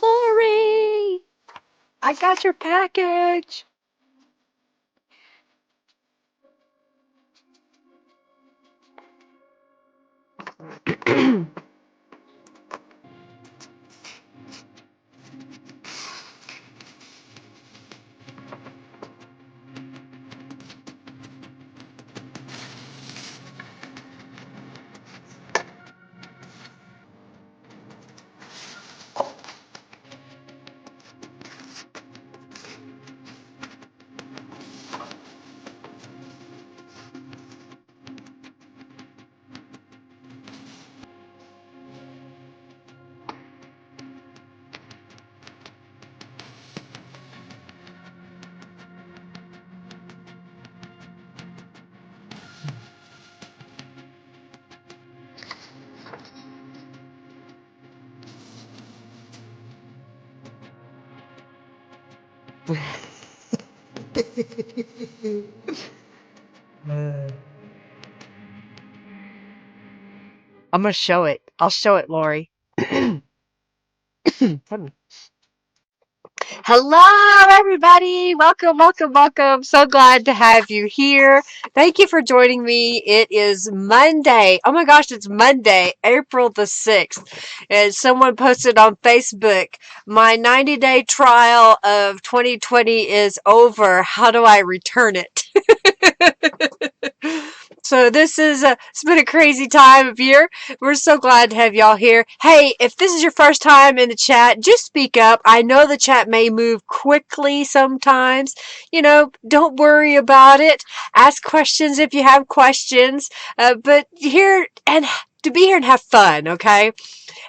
Lori, I got your package. I'm gonna show it. I'll show it, Lori. Hello, everybody. Welcome, welcome, welcome. So glad to have you here. Thank you for joining me. It is Monday. Oh my gosh, it's Monday, April the 6th. And someone posted on Facebook, my 90-day trial of 2020 is over. How do I return it? So it's been a crazy time of year. We're so glad to have y'all here. Hey, if this is your first time in the chat, just speak up. I know the chat may move quickly sometimes. Don't worry about it. Ask questions if you have questions. But here and to be here and have fun, okay?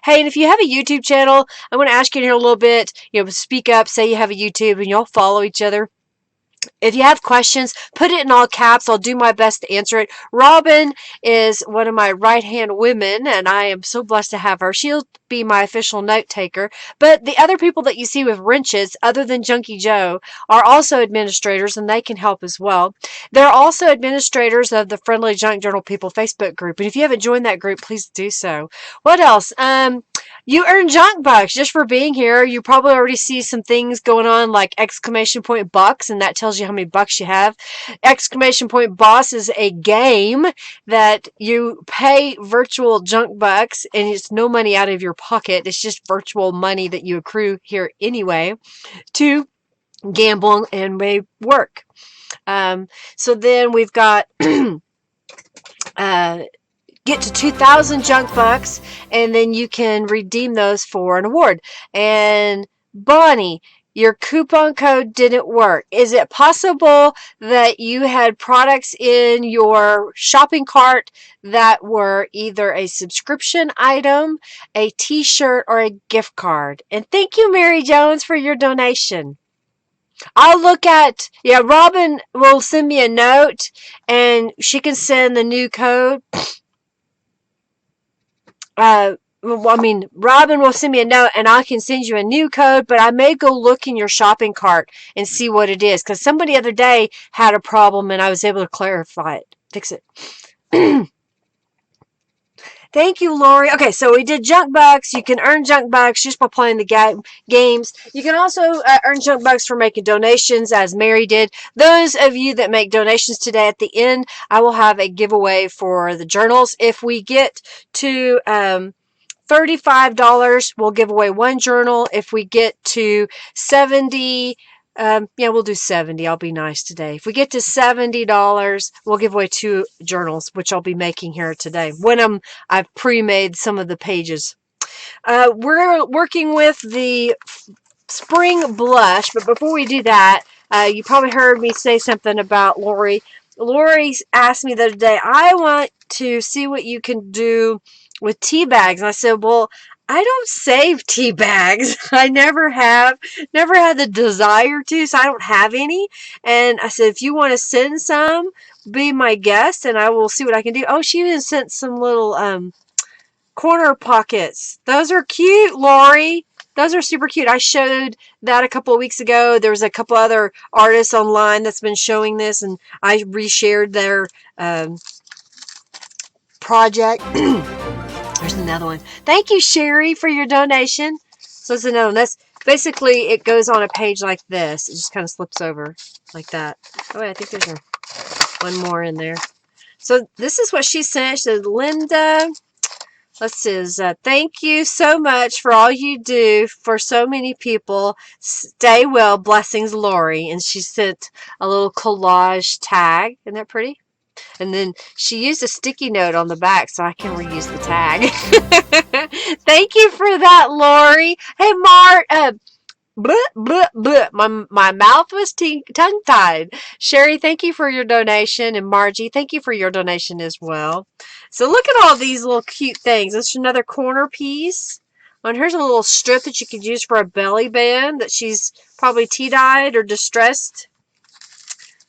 Hey, and if you have a YouTube channel, I'm going to ask you in here a little bit, speak up, say you have a YouTube, and y'all follow each other. If you have questions, put it in all caps. I'll do my best to answer it. Robin is one of my right-hand women, and I am so blessed to have her. She'll be my official note taker. But the other people that you see with wrenches, other than Junkie Joe, are also administrators, and they can help as well. They're also administrators of the Friendly Junk Journal People Facebook group. And if you haven't joined that group, please do so. What else? You earn junk bucks just for being here. You probably already see some things going on like exclamation point bucks, and that tells you how many bucks you have. Exclamation point boss is a game that you pay virtual junk bucks, and it's no money out of your pocket. It's just virtual money that you accrue here anyway to gamble and may work. So then we've got get to 2,000 junk bucks, and then you can redeem those for an award. And Bonnie, your coupon code didn't work. Is it possible that you had products in your shopping cart that were either a subscription item, a t-shirt, or a gift card? And thank you, Mary Jones, for your donation. I'll look at, yeah, Robin will send me a note and she can send the new code. Robin will send me a note and I can send you a new code, but I may go look in your shopping cart and see what it is, because somebody the other day had a problem and I was able to clarify it, fix it. Thank you, Lori. Okay, so we did junk bucks. You can earn junk bucks just by playing the games. You can also earn junk bucks for making donations, as Mary did. Those of you that make donations today, at the end, I will have a giveaway for the journals. If we get to $35, we'll give away one journal. If we get to 70, yeah, we'll do 70. I'll be nice today. If we get to $70, we'll give away 2 journals, which I'll be making here today when I've pre-made some of the pages. We're working with the spring blush, but before we do that, you probably heard me say something about Lori. Lori asked me the other day, I want to see what you can do with tea bags. And I said, well, I don't save tea bags. I never have, never had the desire to, so I don't have any. And I said, if you want to send some, be my guest and I will see what I can do. Oh, she even sent some little corner pockets. Those are cute, Lori. Those are super cute. I showed that a couple of weeks ago. There was a couple other artists online that's been showing this, and I reshared their project. There's another one. Thank you, Sherry, for your donation. So that's another one. That's basically, it goes on a page like this. It just kind of slips over like that. Oh, wait, I think there's one more in there. So this is what she sent. She said, Linda, let's see, thank you so much for all you do for so many people. Stay well. Blessings, Lori. And she sent a little collage tag. Isn't that pretty? And then she used a sticky note on the back so I can reuse the tag. Thank you for that, Lori. Hey, Mart. My mouth was tongue-tied. Sherry, thank you for your donation. And Margie, thank you for your donation as well. So look at all these little cute things. This is another corner piece. And here's a little strip that you could use for a belly band that she's probably tea-dyed or distressed.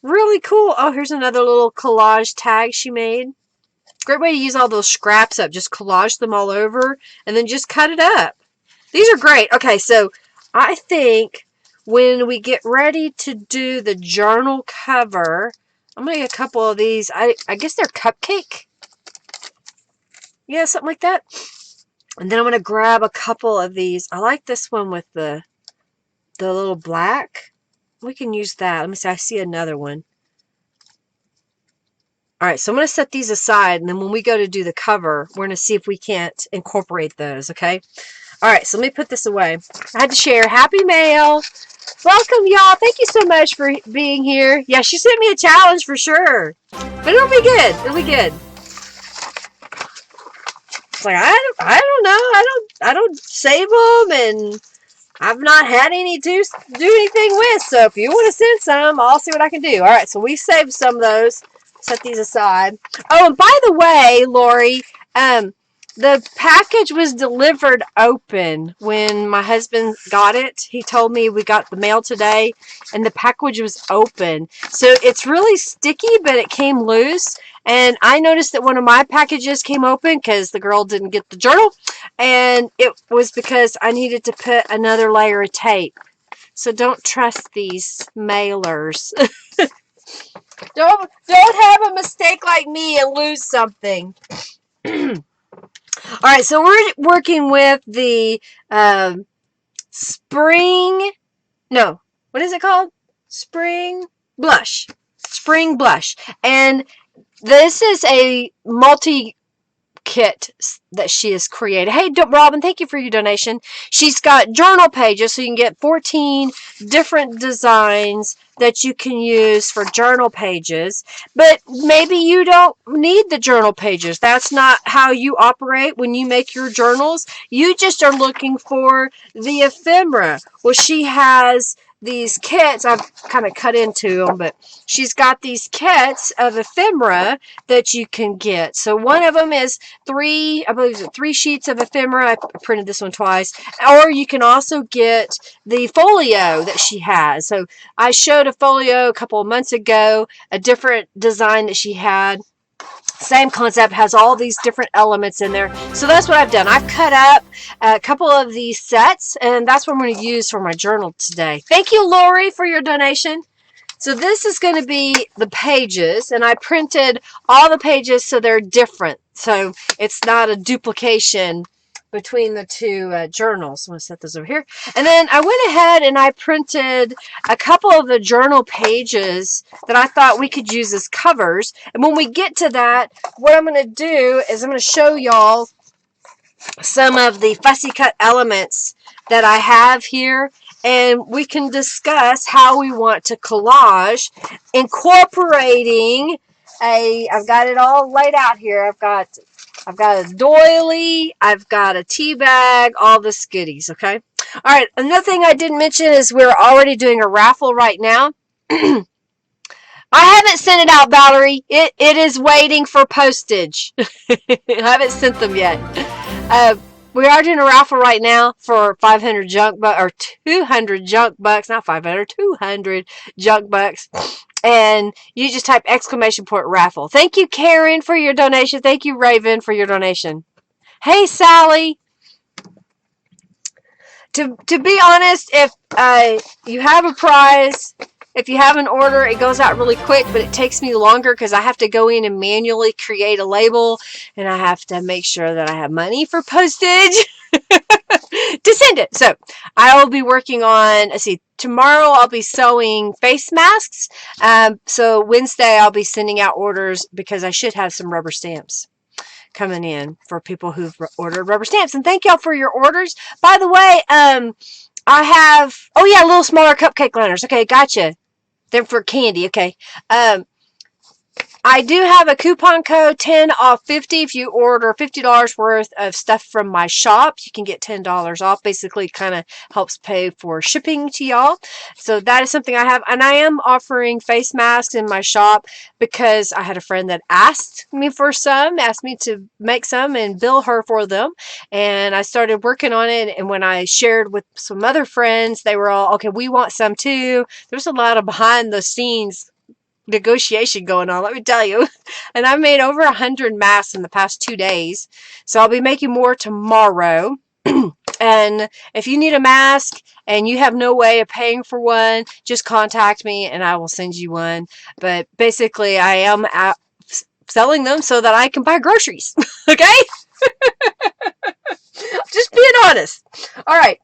Really cool. Oh, here's another little collage tag she made. Great way to use all those scraps up. Just collage them all over and then just cut it up. These are great. Okay, so I think when we get ready to do the journal cover, I'm going to get a couple of these. I guess they're cupcake. Yeah, something like that. And then I'm going to grab a couple of these. I like this one with the little black. We can use that. Let me see. I see another one. All right, so I'm going to set these aside, and then when we go to do the cover, we're going to see if we can't incorporate those, okay? All right, so let me put this away. I had to share. Happy mail. Welcome, y'all. Thank you so much for being here. Yeah, she sent me a challenge for sure. But it'll be good. It'll be good. It's like, I don't know. I don't save them, and I've not had any to do anything with. So if you want to send some, I'll see what I can do. All right, so we saved some of those. Set these aside. Oh, and by the way, Lori, The package was delivered open when my husband got it. He told me we got the mail today and the package was open. So it's really sticky, but it came loose. And I noticed that one of my packages came open because the girl didn't get the journal. And it was because I needed to put another layer of tape. So don't trust these mailers. Don't have a mistake like me and lose something. All right, so we're working with the spring. No, what is it called? Spring blush. Spring blush, and this is a multi kit that she has created. Hey, Robin, thank you for your donation. She's got journal pages, so you can get 14 different designs that you can use for journal pages. But maybe you don't need the journal pages. That's not how you operate when you make your journals. You just are looking for the ephemera. Well, she has these kits. I've kind of cut into them, but she's got these kits of ephemera that you can get. So one of them is I believe it's 3 sheets of ephemera. I printed this one twice. Or you can also get the folio that she has. So I showed a folio a couple of months ago, a different design that she had. Same concept, has all these different elements in there. So that's what I've done. I've cut up a couple of these sets, and that's what I'm going to use for my journal today. Thank you, Lori, for your donation. So this is going to be the pages, and I printed all the pages so they're different. So it's not a duplication between the two journals. I'm going to set those over here. And then I went ahead and I printed a couple of the journal pages that I thought we could use as covers. And when we get to that, what I'm going to do is I'm going to show y'all some of the fussy cut elements that I have here, and we can discuss how we want to collage, incorporating I've got it all laid out here. I've got a doily, I've got a tea bag, all the goodies, okay? All right, another thing I didn't mention is we're already doing a raffle right now. I haven't sent it out, Valerie. It is waiting for postage. I haven't sent them yet. We are doing a raffle right now for 500 junk bucks, or 200 junk bucks, not 500, 200 junk bucks. And you just type !raffle. Thank you, Karen, for your donation. Thank you, Raven, for your donation. Hey, Sally. To be honest, if you have a prize, if you have an order, it goes out really quick, but it takes me longer because I have to go in and manually create a label, and I have to make sure that I have money for postage to send it. So I will be working on, let's see, tomorrow I'll be sewing face masks. So Wednesday I'll be sending out orders because I should have some rubber stamps coming in for people who've ordered rubber stamps. And thank y'all for your orders. By the way, I have, oh yeah, little smaller cupcake liners. Okay, gotcha. They're for candy. Okay. I do have a coupon code 10 off 50. If you order $50 worth of stuff from my shop, you can get $10 off. Basically, kind of helps pay for shipping to y'all. So that is something I have. And I am offering face masks in my shop because I had a friend that asked me to make some and bill her for them. And I started working on it. And when I shared with some other friends, they were all, okay, we want some too. There's a lot of behind the scenes negotiation going on, let me tell you. And I made over 100 masks in the past 2 days. So I'll be making more tomorrow. And if you need a mask and you have no way of paying for one, just contact me and I will send you one. But basically, I am selling them so that I can buy groceries. Okay? Just being honest. All right.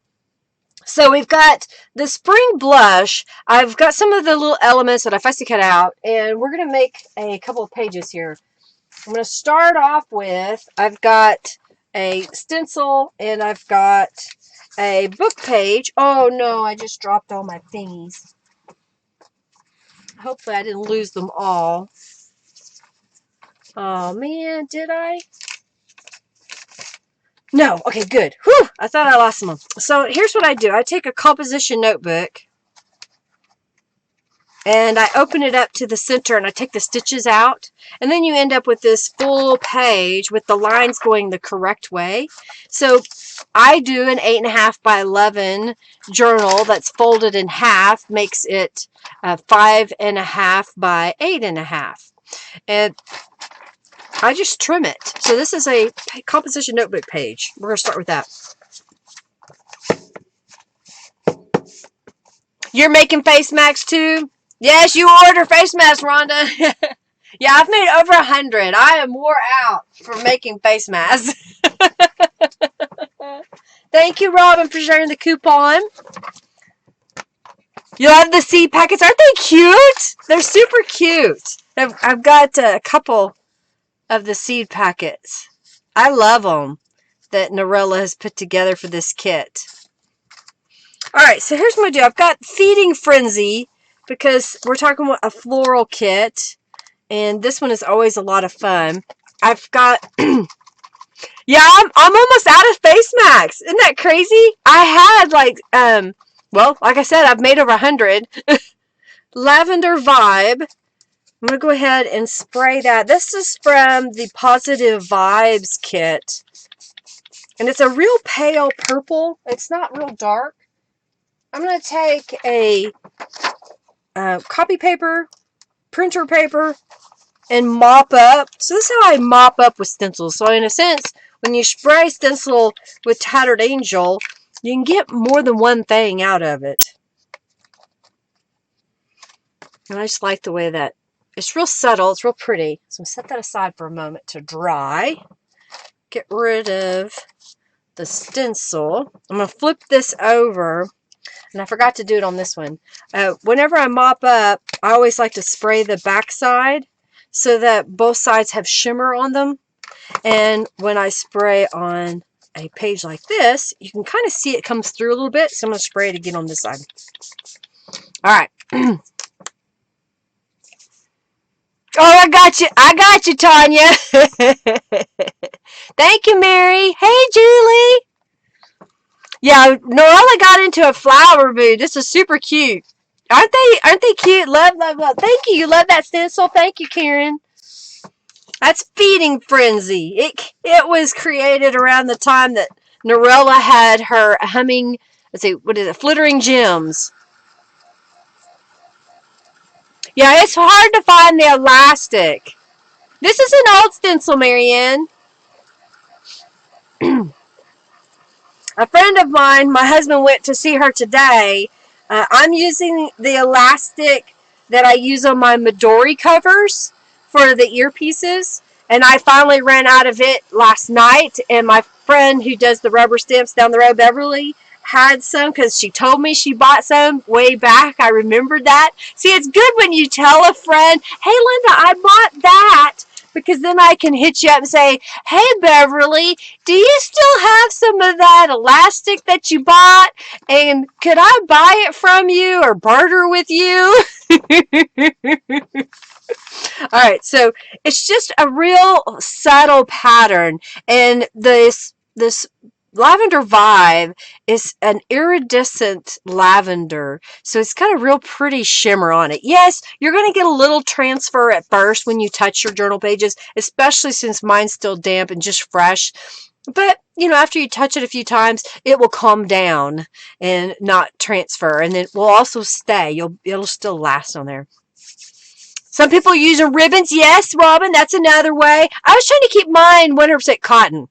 So we've got the spring blush. I've got some of the little elements that I fussy cut out, and we're going to make a couple of pages here. I'm going to start off with, I've got a stencil, and I've got a book page. Oh no, I just dropped all my thingies. Hopefully I didn't lose them all. Oh man, did I? No. Okay, good. Whew, I thought I lost them. So here's what I do. I take a composition notebook. and I open it up to the center and I take the stitches out, and then you end up with this full page with the lines going the correct way. So I do an 8.5 by 11 journal that's folded in half, makes it 5.5 by 8.5, and I just trim it. So this is a composition notebook page. We're going to start with that. You're making face masks too? Yes, you order face masks, Rhonda. Yeah, I've made over 100. I am wore out for making face masks. Thank you, Robin, for sharing the coupon. You love the seed packets. Aren't they cute? They're super cute. I've got a couple of the seed packets. I love them that Norella has put together for this kit. Alright, so here's my deal. I've got Feeding Frenzy because we're talking about a floral kit, and this one is always a lot of fun. I've got yeah, I'm almost out of face masks. Isn't that crazy? I had like well, like I said, I've made over 100. Lavender Vibe. I'm going to go ahead and spray that. This is from the Positive Vibes kit. And it's a real pale purple. It's not real dark. I'm going to take a copy paper, printer paper, and mop up. So this is how I mop up with stencils. So in a sense, when you spray stencil with Tattered Angel, you can get more than one thing out of it. And I just like the way that it's real subtle. It's real pretty. So I'm going to set that aside for a moment to dry. Get rid of the stencil. I'm going to flip this over. And I forgot to do it on this one. Whenever I mop up, I always like to spray the back side so that both sides have shimmer on them. And when I spray on a page like this, you can kind of see it comes through a little bit. So I'm going to spray it again on this side. All right. Oh, I got you. I got you, Tanya. Thank you, Mary. Hey, Julie. Yeah, Norella got into a flower mood. This is super cute. Aren't they cute? Love, love, love. Thank you. You love that stencil. Thank you, Karen. That's Feeding Frenzy. It was created around the time that Norella had her humming, let's see, what is it? Flittering Gems. Yeah, it's hard to find the elastic. This is an old stencil, Marianne. A friend of mine, my husband went to see her today. I'm using the elastic that I use on my Midori covers for the earpieces. And I finally ran out of it last night. And my friend who does the rubber stamps down the road, Beverly, had some because she told me she bought some way back. I remembered that. See, it's good when you tell a friend, hey, Linda, I bought that. Because then I can hit you up and say, hey, Beverly, do you still have some of that elastic that you bought? And could I buy it from you or barter with you? All right, so it's just a real subtle pattern. And this Lavender Vibe is an iridescent lavender, so it's got a real pretty shimmer on it. Yes, you're going to get a little transfer at first when you touch your journal pages, especially since mine's still damp and just fresh. But, you know, after you touch it a few times, it will calm down and not transfer, and it will also stay. It'll still last on there. Some people are using ribbons. Yes, Robin, that's another way. I was trying to keep mine 100% cotton.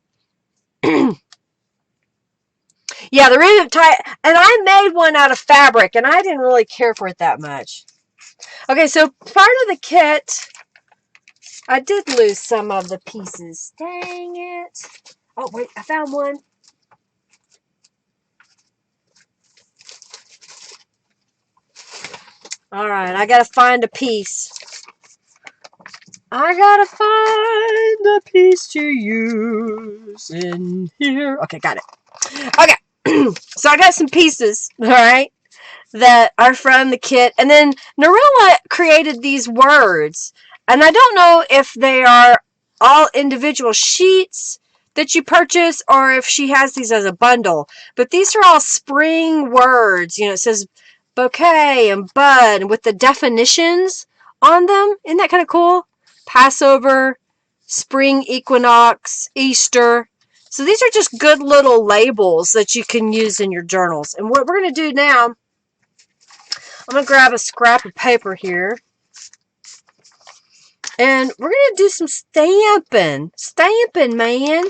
Yeah, the ribbon tie, and I made one out of fabric, and I didn't really care for it that much. Okay, so part of the kit, I did lose some of the pieces. Dang it. Oh, wait, I found one. All right, I got to find a piece. I got to find a piece to use in here. Okay, got it. Okay. So I got some pieces, all right, that are from the kit. And then Norella created these words. And I don't know if they are all individual sheets that you purchase or if she has these as a bundle. But these are all spring words. You know, it says bouquet and bud with the definitions on them. Isn't that kind of cool? Passover, spring equinox, Easter. So these are just good little labels that you can use in your journals. And what we're going to do now, I'm going to grab a scrap of paper here. And we're going to do some stamping. Stamping, man.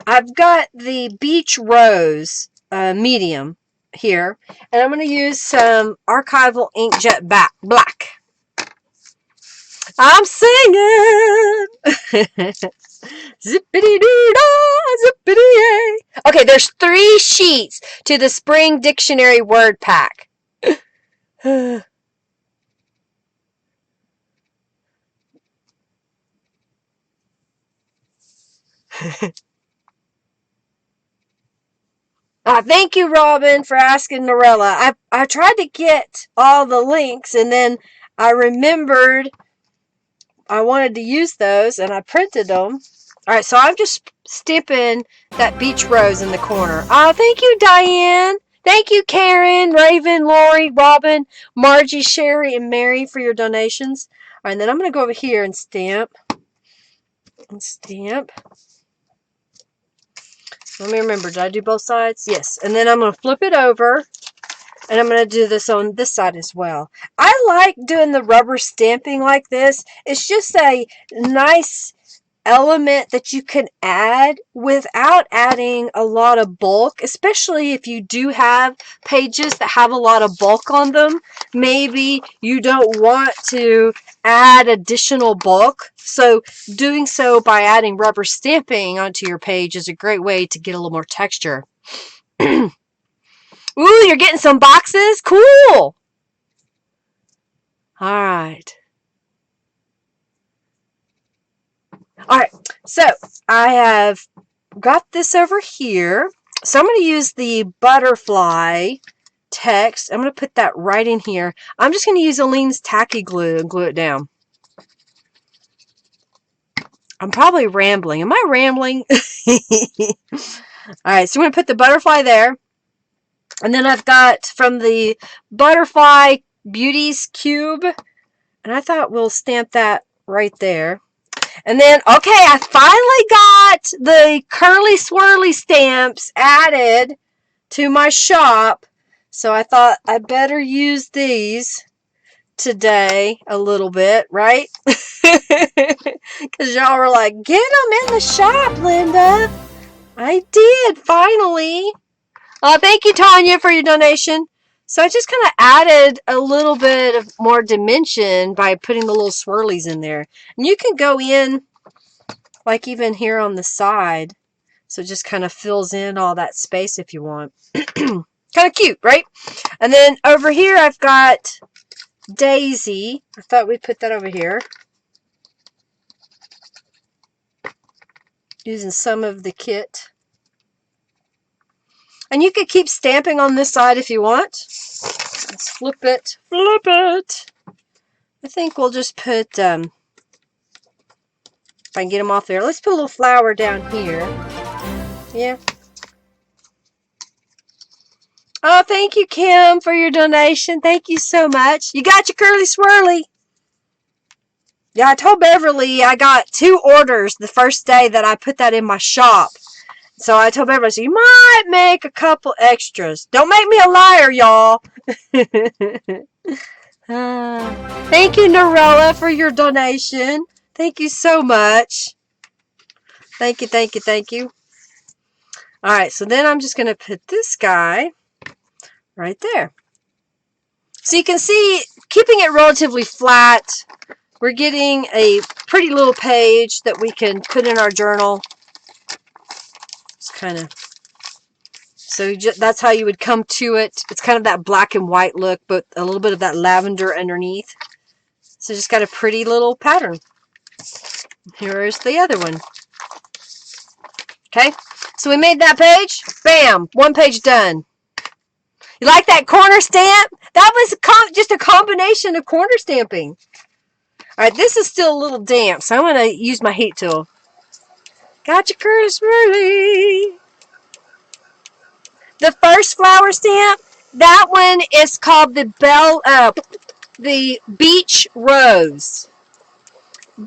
I've got the Beach Rose medium here. And I'm going to use some archival inkjet black. I'm singing. Zippity-doo-dah, zippity-yay. Okay, there's 3 sheets to the Spring Dictionary word pack. Thank you, Robin, for asking Norella. I tried to get all the links, and then I remembered I wanted to use those, and I printed them. All right, so I'm just stamping that Beach Rose in the corner. Thank you, Diane. Thank you, Karen, Raven, Lori, Robin, Margie, Sherry, and Mary for your donations. All right, and then I'm going to go over here and stamp. And stamp. Let me remember, did I do both sides? Yes. And then I'm going to flip it over. And I'm going to do this on this side as well. I like doing the rubber stamping like this. It's just a nice element that you can add without adding a lot of bulk, especially if you do have pages that have a lot of bulk on them. Maybe you don't want to add additional bulk, so doing so by adding rubber stamping onto your page is a great way to get a little more texture. Ooh, you're getting some boxes? Cool! Alright. Alright, so I have got this over here. So I'm going to use the butterfly text. I'm going to put that right in here. I'm just going to use Aleene's tacky glue and glue it down. I'm probably rambling. Am I rambling? Alright, so I'm going to put the butterfly there. And then I've got from the Butterfly Beauties Cube. And I thought we'll stamp that right there. And then, okay, I finally got the curly swirly stamps added to my shop. So I thought I better use these today a little bit, right? Because y'all were like, get them in the shop, Linda. I did, finally. Thank you, Tanya, for your donation. So I just kind of added a little bit of more dimension by putting the little swirlies in there. And you can go in, like even here on the side. So it just kind of fills in all that space if you want. Kind of cute, right? And then over here I've got Daisy. I thought we'd put that over here. Using some of the kit. And you could keep stamping on this side if you want. Let's flip it. Flip it. I think we'll just put, if I can get them off there. Let's put a little flower down here. Yeah. Oh, thank you, Kim, for your donation. Thank you so much. You got your curly swirly. Yeah, I told Beverly I got 2 orders the first day that I put that in my shop. So I told Beverly, so you might make a couple extras. Don't make me a liar, y'all. Thank you, Norella, for your donation. Thank you so much. Thank you, thank you, thank you. All right, so then I'm just going to put this guy right there. So you can see, keeping it relatively flat, we're getting a pretty little page that we can put in our journal. It's kind of, so that's how you would come to it. It's kind of that black and white look, but a little bit of that lavender underneath. So just got a pretty little pattern. Here's the other one. Okay, so we made that page. Bam, 1 page done. You like that corner stamp? That was just a combination of corner stamping. All right, this is still a little damp, so I'm going to use my heat tool. Got your curly swirly. The first flower stamp That one is called the Beach Rose.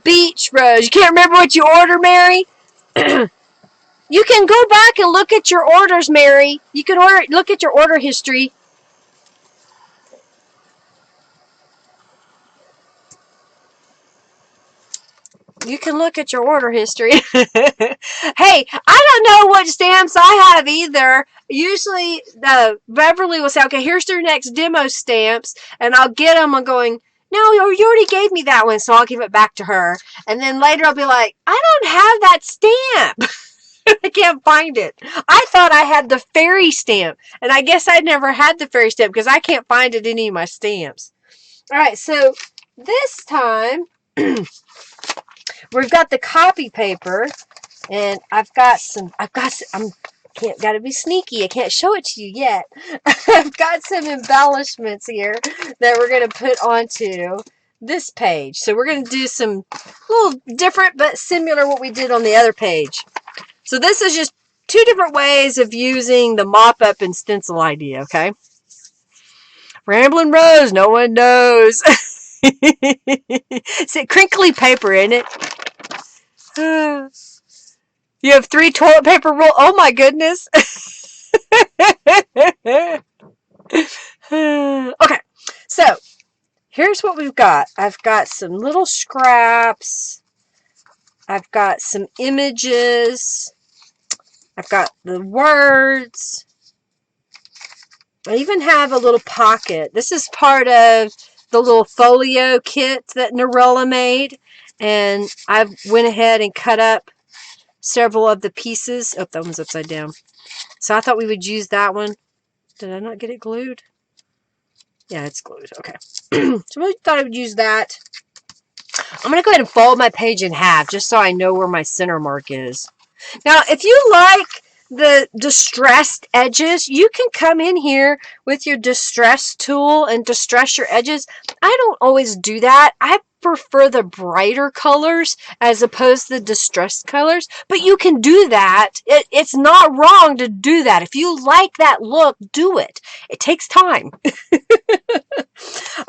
Beach Rose. You can't remember what you ordered, Mary? You can go back and look at your orders, Mary. You can look at your order history. You can look at your order history. Hey, I don't know what stamps I have either. Usually, Beverly will say, okay, here's your next demo stamps, and I'll get them. I'm going, no, you already gave me that one, so I'll give it back to her. And then later I'll be like, I don't have that stamp. I can't find it. I thought I had the fairy stamp, and I guess I never had the fairy stamp because I can't find it in any of my stamps. All right, so this time we've got the copy paper, and gotta be sneaky. I can't show it to you yet. I've got some embellishments here that we're gonna put onto this page. So we're gonna do some little different but similar what we did on the other page. So this is just two different ways of using the mop-up and stencil idea, okay? Ramblin' Rose, no one knows. It's a crinkly paper, isn't it? You have 3 toilet paper roll. Oh my goodness. Okay, so here's what we've got. I've got some little scraps. I've got some images. I've got the words. I even have a little pocket. This is part of the little folio kit that Norella made. And I went ahead and cut up several of the pieces. Oh, that one's upside down. So I thought we would use that one. Did I not get it glued? Yeah, it's glued. Okay. So I really thought I would use that. I'm going to go ahead and fold my page in half just so I know where my center mark is. Now, if you like the distressed edges, you can come in here with your distress tool and distress your edges. I don't always do that. I prefer the brighter colors as opposed to the distressed colors, but you can do that. It's not wrong to do that. If you like that look, do it. It takes time.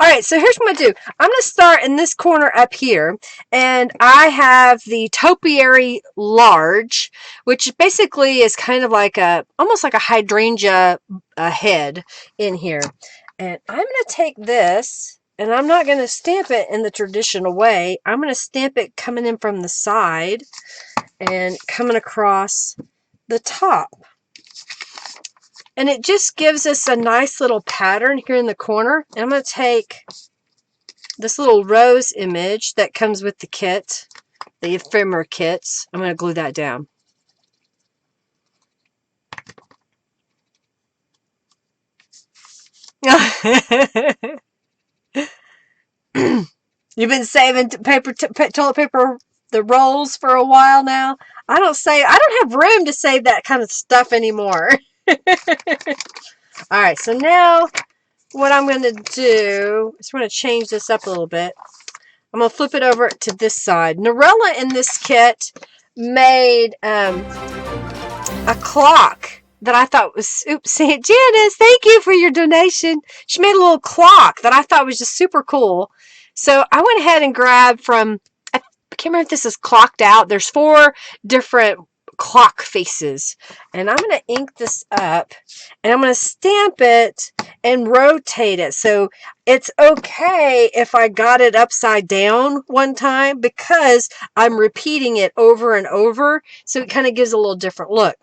All right, so here's what I'm going to do. I'm going to start in this corner up here, and I have the Topiary Large, which basically is kind of like almost like a hydrangea head in here. And I'm going to take this, and I'm not going to stamp it in the traditional way. I'm going to stamp it coming in from the side and coming across the top. And it just gives us a nice little pattern here in the corner. And I'm going to take this little rose image that comes with the kit, the ephemera kits. I'm going to glue that down. You've been saving toilet paper, the rolls for a while now. I don't have room to save that kind of stuff anymore. All right, so now what I'm going to do is we're going to change this up a little bit. I'm going to flip it over to this side. Norella in this kit made a clock that I thought was, oops, Aunt Janice, thank you for your donation. She made a little clock that I thought was just super cool. So I went ahead and grabbed from, I can't remember if this is clocked out. There's 4 different clock faces. And I'm going to ink this up, and I'm going to stamp it and rotate it. So it's okay if I got it upside down one time because I'm repeating it over and over. So it kind of gives a little different look.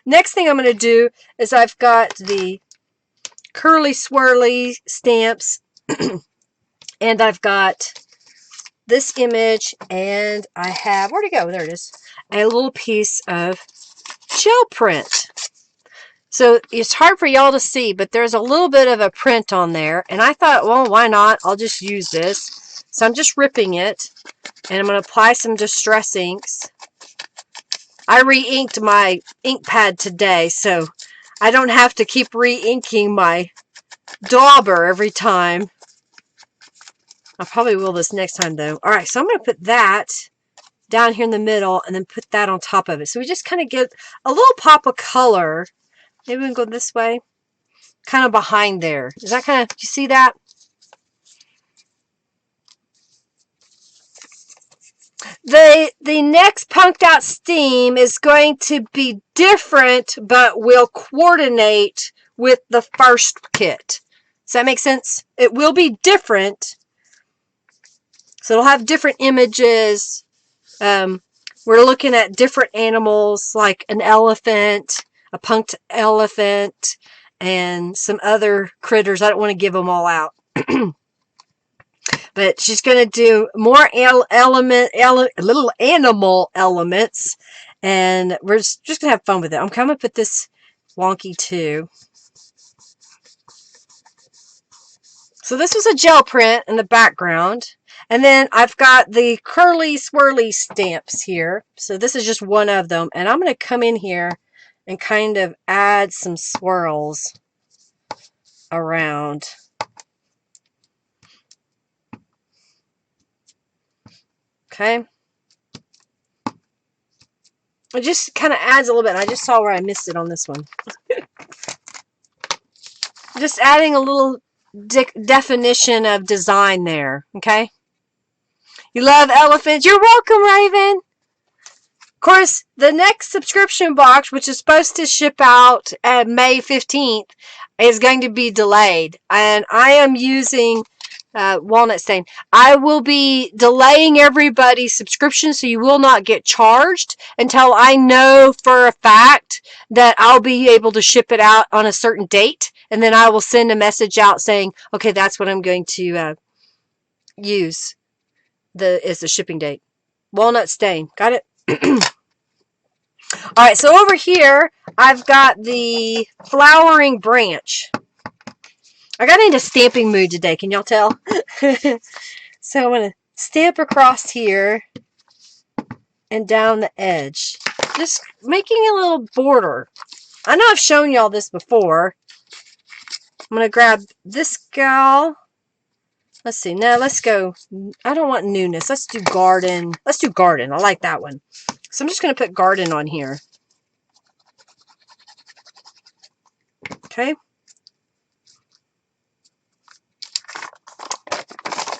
Next thing I'm going to do is I've got the curly swirly stamps and I've got this image, and I have, where'd it go? There it is. A little piece of gel print. So it's hard for y'all to see, but there's a little bit of a print on there. And I thought, well, why not? I'll just use this. So I'm just ripping it, and I'm going to apply some distress inks. I re-inked my ink pad today, so I don't have to keep re-inking my dauber every time. I probably will this next time, though. All right, so I'm going to put that down here in the middle and then put that on top of it. So we just kind of get a little pop of color. Maybe we can go this way. kind of behind there. Is that kind of, you see that? The next Punked Out Steam is going to be different, but will coordinate with the first kit. Does that make sense? It will be different. So it'll have different images. We're looking at different animals like an elephant, a punked elephant, and some other critters. I don't want to give them all out. But she's going to do more little animal elements, and we're just going to have fun with it. I'm coming up with this wonky too. So this was a gel print in the background. And then I've got the curly swirly stamps here. So this is just one of them. And I'm going to come in here and kind of add some swirls around. Okay. It just kind of adds a little bit. I just saw where I missed it on this one. Just adding a little definition of design there. Okay. You love elephants. You're welcome, Raven. Of course, the next subscription box, which is supposed to ship out at May 15th, is going to be delayed. And I am using walnut stain. I will be delaying everybody's subscription, so you will not get charged until I know for a fact that I'll be able to ship it out on a certain date. And then I will send a message out saying, okay, that's what I'm going to use is the shipping date. Walnut stain. Got it? Alright, so over here, I've got the flowering branch. I got into stamping mood today, can y'all tell? So I'm going to stamp across here and down the edge. Just making a little border. I know I've shown y'all this before. I'm going to grab this gal. Let's see. Now let's go. I don't want newness. Let's do garden. Let's do garden. I like that one. So I'm just going to put garden on here. Okay.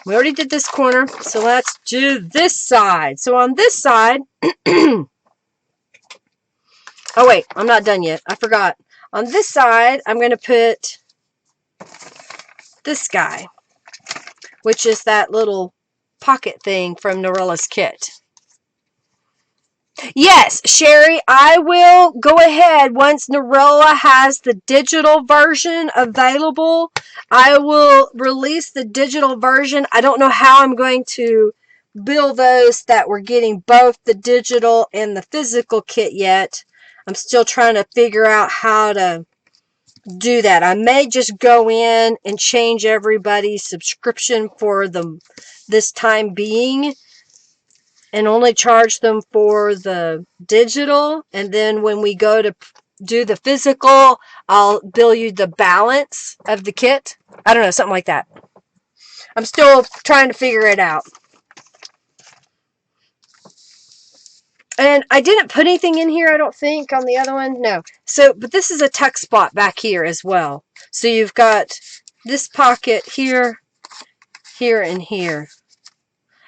We already did this corner, so let's do this side. So on this side, oh wait, I'm not done yet. I forgot. On this side, I'm going to put this guy, which is that little pocket thing from Norella's kit. Yes, Sherry, I will go ahead once Norella has the digital version available. I will release the digital version. I don't know how I'm going to bill those that we're getting both the digital and the physical kit yet. I'm still trying to figure out how to do that. I may just go in and change everybody's subscription for this time being, and only charge them for the digital, and then when we go to do the physical, I'll bill you the balance of the kit. I don't know, something like that. I'm still trying to figure it out. And I didn't put anything in here, I don't think, on the other one. No. So, but this is a tuck spot back here as well. So you've got this pocket here, here, and here.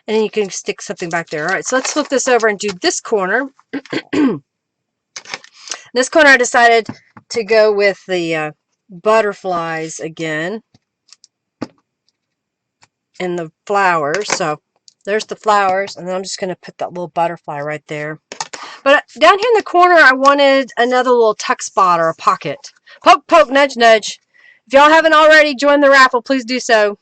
And then you can stick something back there. All right, so let's flip this over and do this corner. This corner I decided to go with the butterflies again. And the flowers. So there's the flowers. And then I'm just going to put that little butterfly right there. But down here in the corner, I wanted another little tuck spot or a pocket. Poke, poke, nudge, nudge. If y'all haven't already joined the raffle, please do so.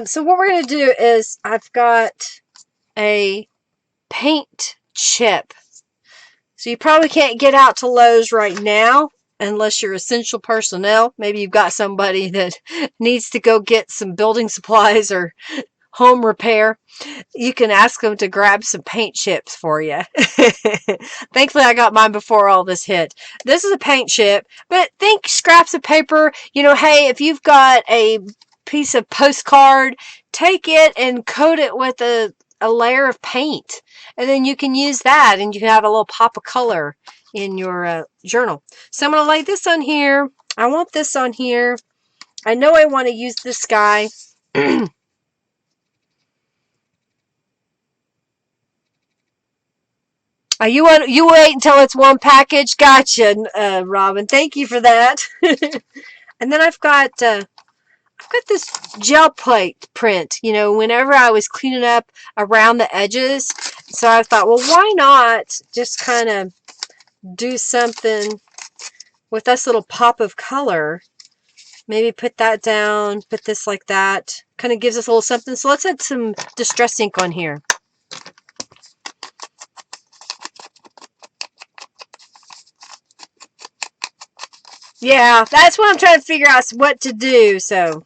So what we're going to do is I've got a paint chip. So you probably can't get out to Lowe's right now unless you're essential personnel. Maybe you've got somebody that needs to go get some building supplies or home repair. You can ask them to grab some paint chips for you. Thankfully, I got mine before all this hit. This is a paint chip, but think scraps of paper. You know, hey, if you've got a piece of postcard, take it and coat it with a layer of paint, and then you can use that and you can have a little pop of color in your journal. So I'm going to lay this on here, I want this on here. I know I want to use this guy. You wait until it's one package. Gotcha, Robin. Thank you for that. And then I've got this gel plate print. You know, whenever I was cleaning up around the edges, so I thought, well, why not just kind of do something with this little pop of color? Maybe put that down, put this like that. Kind of gives us a little something. So let's add some distress ink on here. Yeah, that's what I'm trying to figure out what to do. So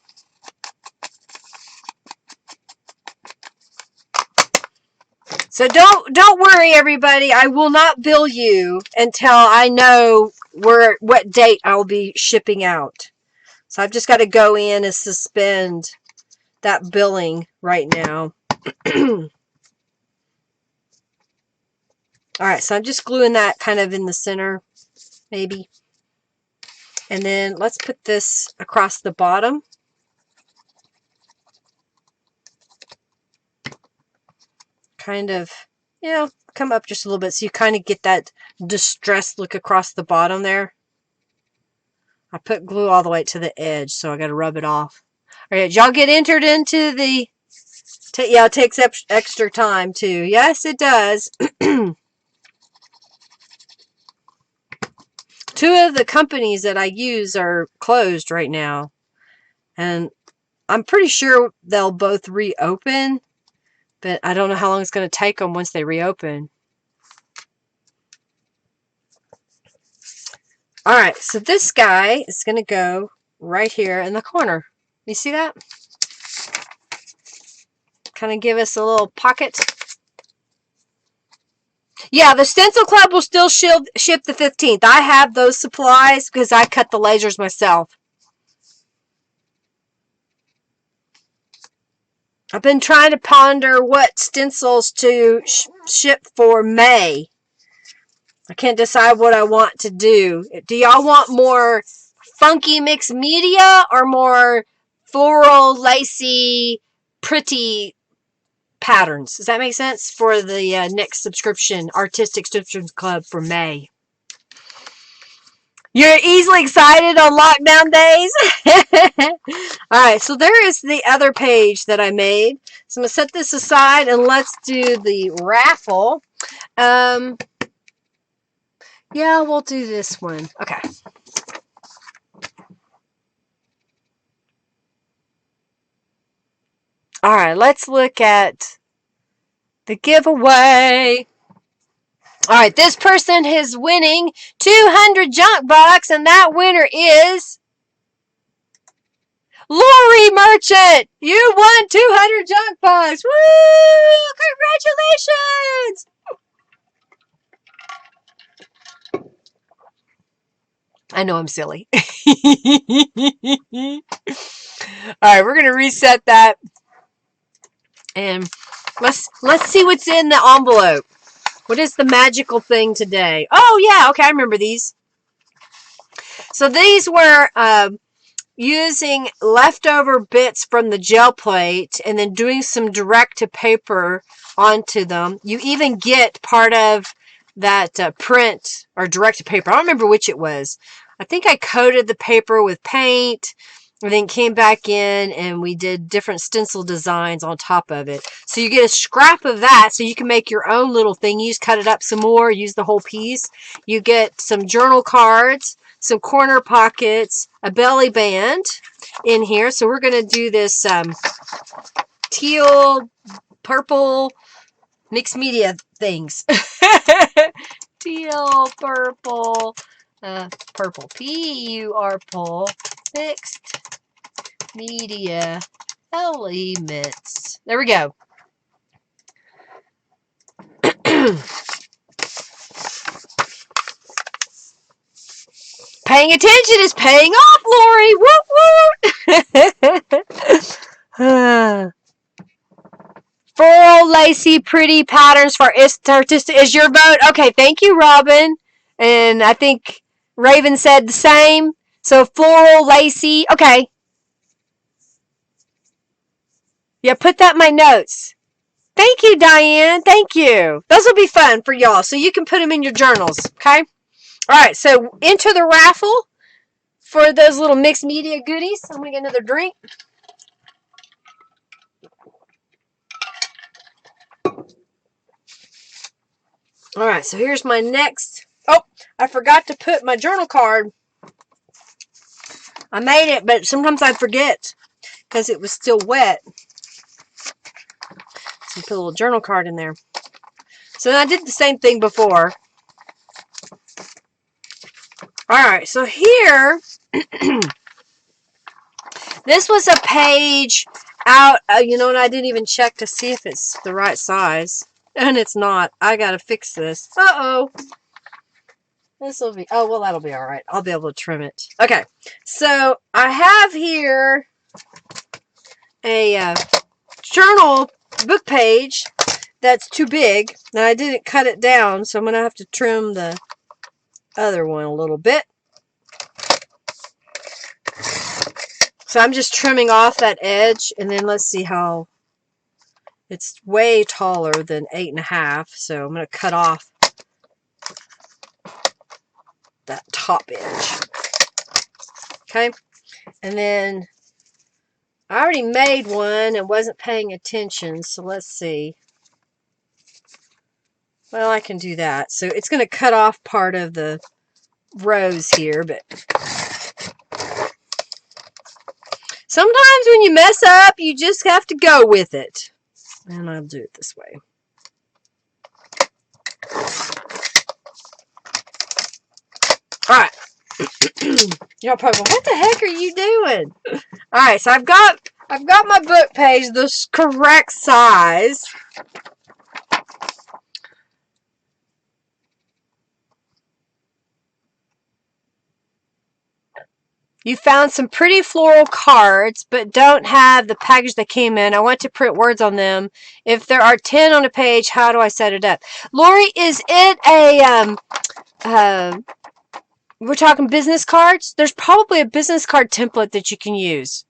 don't worry, everybody. I will not bill you until I know what date I'll be shipping out. So I've just got to go in and suspend that billing right now. All right, so I'm just gluing that kind of in the center, maybe. And then let's put this across the bottom. Kind of, come up just a little bit so you kind of get that distressed look across the bottom there. I put glue all the way to the edge, so I got to rub it off. All right, y'all get entered into the... yeah, it takes extra time, too. Yes, it does. Two of the companies that I use are closed right now. And I'm pretty sure they'll both reopen. But I don't know how long it's going to take them once they reopen. Alright, so this guy is going to go right here in the corner. You see that? Kind of give us a little pocket. Yeah, the Stencil Club will still ship the 15th. I have those supplies because I cut the lasers myself. I've been trying to ponder what stencils to ship for May. I can't decide what I want to do. Do y'all want more funky mixed media or more floral, lacy, pretty patterns? Does that make sense for the next subscription, Artistic Subscription Club for May? You're easily excited on lockdown days? Alright, so there is the other page that I made. So I'm going to set this aside and let's do the raffle. Yeah, we'll do this one. Okay. Alright, let's look at the giveaway. Alright, this person is winning 200 junk bucks, and that winner is Lori Merchant. You won 200 junk bucks. Woo! Congratulations! I know I'm silly. Alright, we're gonna reset that. And let's see what's in the envelope. What is the magical thing today? Oh, yeah. Okay, I remember these. So these were using leftover bits from the gel plate and then doing some direct-to-paper onto them. You even get part of that print or direct-to-paper. I don't remember which it was. I think I coated the paper with paint and then came back in and we did different stencil designs on top of it. So you get a scrap of that so you can make your own little thing. You just cut it up some more, use the whole piece. You get some journal cards, some corner pockets, a belly band in here. So we're going to do this teal, purple, mixed media things. Teal, purple, purple, P-U-R-P-L, mixed media elements. There we go. Paying attention is paying off, Lori. Whoop, whoop. Floral, lacy, pretty patterns for artistic is your vote. Okay, thank you, Robin. And I think Raven said the same. So floral, lacy. Okay. Yeah, put that in my notes. Thank you, Diane. Thank you. Those will be fun for y'all, so you can put them in your journals. Okay. All right. So enter the raffle for those little mixed media goodies. I'm gonna get another drink. All right. So here's my next. Oh, I forgot to put my journal card. I made it, but sometimes I forget because it was still wet. So put a little journal card in there. So I did the same thing before. Alright, so here, this was a page out, you know, and I didn't even check to see if it's the right size. And it's not. I gotta fix this. Uh-oh. This will be, oh, well, that'll be alright. I'll be able to trim it. Okay, so I have here a journal book page that's too big. Now, I didn't cut it down, so I'm going to have to trim the other one a little bit. So I'm just trimming off that edge, and then let's see how it's way taller than 8.5. So I'm going to cut off that top edge. Okay, and then I already made one and wasn't paying attention, so let's see. Well, I can do that. So it's going to cut off part of the rows here, but sometimes when you mess up, you just have to go with it. And I'll do it this way. Alright. Y'all probably go, what the heck are you doing? Alright, so I've got my book page the correct size. You found some pretty floral cards, but don't have the package that came in. I want to print words on them. If there are 10 on a page, how do I set it up? Lori, is it a, we're talking business cards? There's probably a business card template that you can use.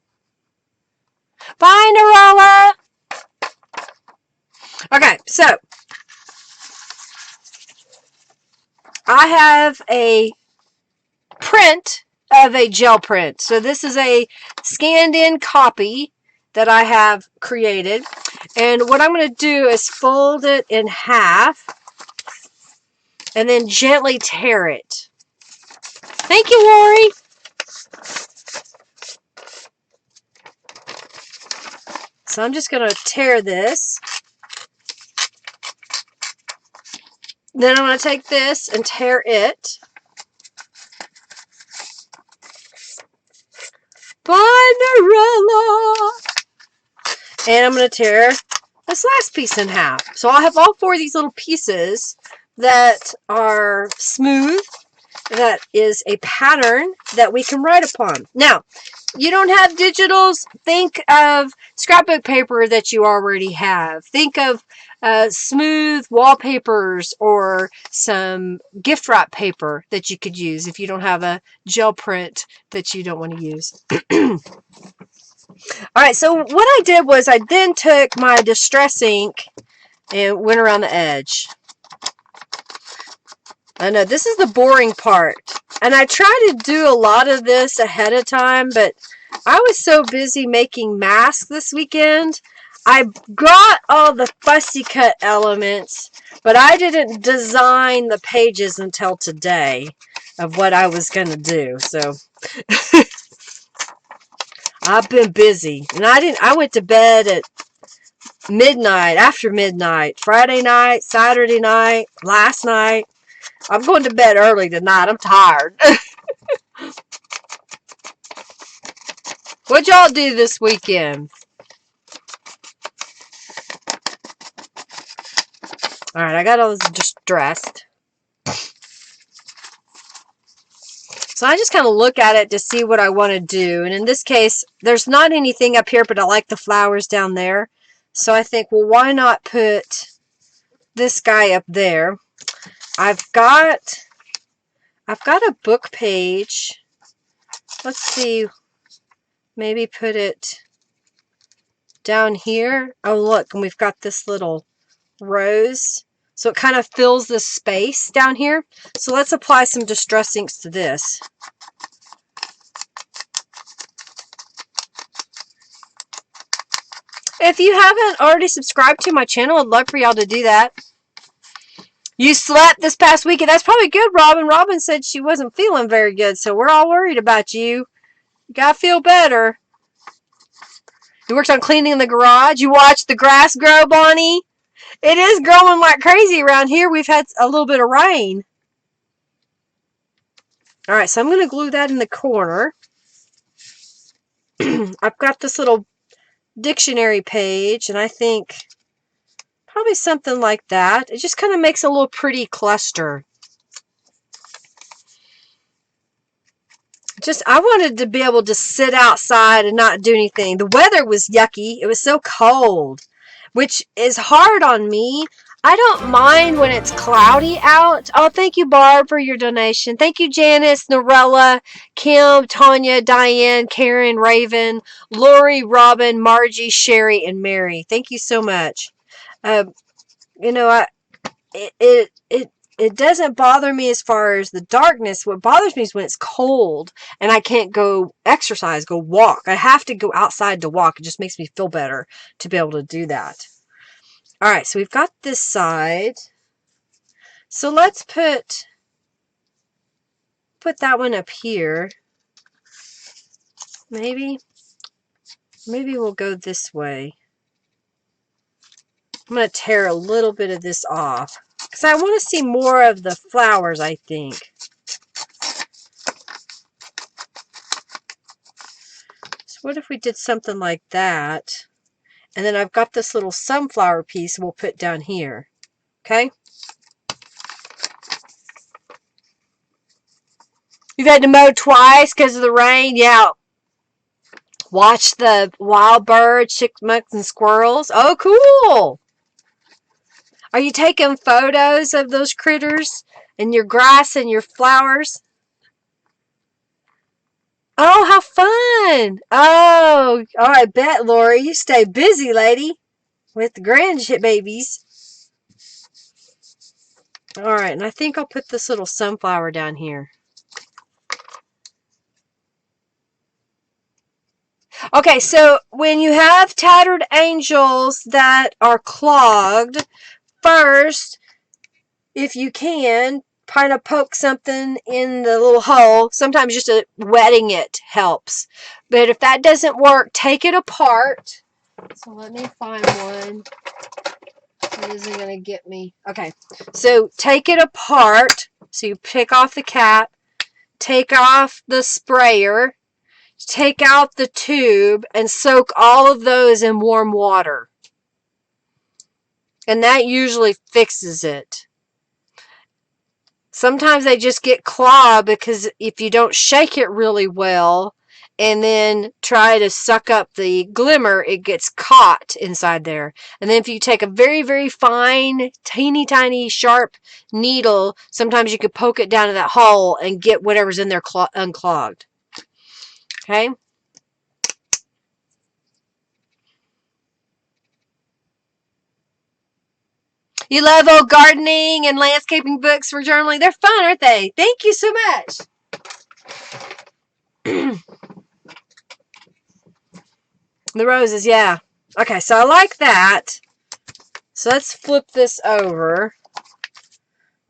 Bye, Narala! Okay, so I have a print of a gel print. So this is a scanned in copy that I have created. And what I'm going to do is fold it in half and then gently tear it. Thank you, Lori. So I'm just going to tear this. Then I'm going to take this and tear it. Bye, Narella. And I'm going to tear this last piece in half. So I'll have all 4 of these little pieces that are smooth. That is a pattern that we can write upon. Now, you don't have digitals. Think of scrapbook paper that you already have. Think of smooth wallpapers or some gift wrap paper that you could use if you don't have a gel print that you don't want to use. Alright, so what I did was I then took my Distress ink and went around the edge. I know, this is the boring part. And I try to do a lot of this ahead of time, but I was so busy making masks this weekend. I got all the fussy cut elements, but I didn't design the pages until today of what I was going to do. So I've been busy. And I went to bed at midnight, after midnight, Friday night, Saturday night, last night. I'm going to bed early tonight. I'm tired. What'd y'all do this weekend? Alright, I got all this distressed. So I just kind of look at it to see what I want to do. And in this case, there's not anything up here, but I like the flowers down there. So I think, well, why not put this guy up there? I've got a book page let's see, maybe put it down here. Oh, look, and we've got this little rose. So it kind of fills the space down here. So let's apply some distress inks to this. If you haven't already subscribed to my channel, I'd love for y'all to do that. You slept this past weekend. That's probably good, Robin. Robin said she wasn't feeling very good, so we're all worried about you. You gotta feel better. You worked on cleaning the garage. You watched the grass grow, Bonnie. It is growing like crazy around here. We've had a little bit of rain. Alright, so I'm going to glue that in the corner. I've got this little dictionary page, and I think probably something like that. It just kind of makes a little pretty cluster. I wanted to be able to sit outside and not do anything. The weather was yucky. It was so cold, which is hard on me. I don't mind when it's cloudy out. Oh, thank you, Barb, for your donation. Thank you, Janice, Norella, Kim, Tanya, Diane, Karen, Raven, Lori, Robin, Margie, Sherry, and Mary. Thank you so much. You know, it doesn't bother me as far as the darkness. What bothers me is when it's cold and I can't go exercise, go walk. I have to go outside to walk. It just makes me feel better to be able to do that. All right, so we've got this side. So let's put that one up here. Maybe we'll go this way. I'm going to tear a little bit of this off because I want to see more of the flowers, I think. So what if we did something like that? And then I've got this little sunflower piece we'll put down here. Okay? You've had to mow twice because of the rain? Yeah. Watch the wild birds, chipmunks, and squirrels. Oh, cool. Are you taking photos of those critters and your grass and your flowers? Oh, how fun. Oh, I bet, Lori. You stay busy, lady, with the grandbabies. All right, and I think I'll put this little sunflower down here. Okay, so when you have tattered angels that are clogged, first, if you can, kind of poke something in the little hole. Sometimes just wetting it helps. But if that doesn't work, take it apart. So let me find one. It isn't going to get me. Okay, so take it apart. So you pick off the cap, take off the sprayer, take out the tube, and soak all of those in warm water. And that usually fixes it. Sometimes they just get clogged because if you don't shake it really well and then try to suck up the glimmer, it gets caught inside there. And then if you take a very, very fine, teeny tiny, sharp needle, sometimes you could poke it down to that hole and get whatever's in there unclogged. Okay? You love old gardening and landscaping books for journaling. They're fun, aren't they? Thank you so much. The roses, yeah. Okay, so I like that. So let's flip this over.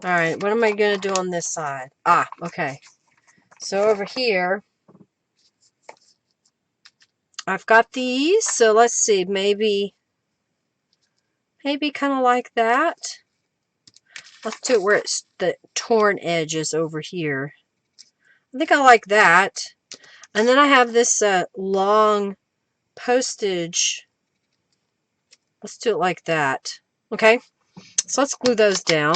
All right, what am I going to do on this side? Ah, okay. So over here, I've got these. So let's see, maybe kind of like that. Let's do it where it's the torn edges over here. I think I like that. And then I have this long postage. Let's do it like that. Okay, so let's glue those down.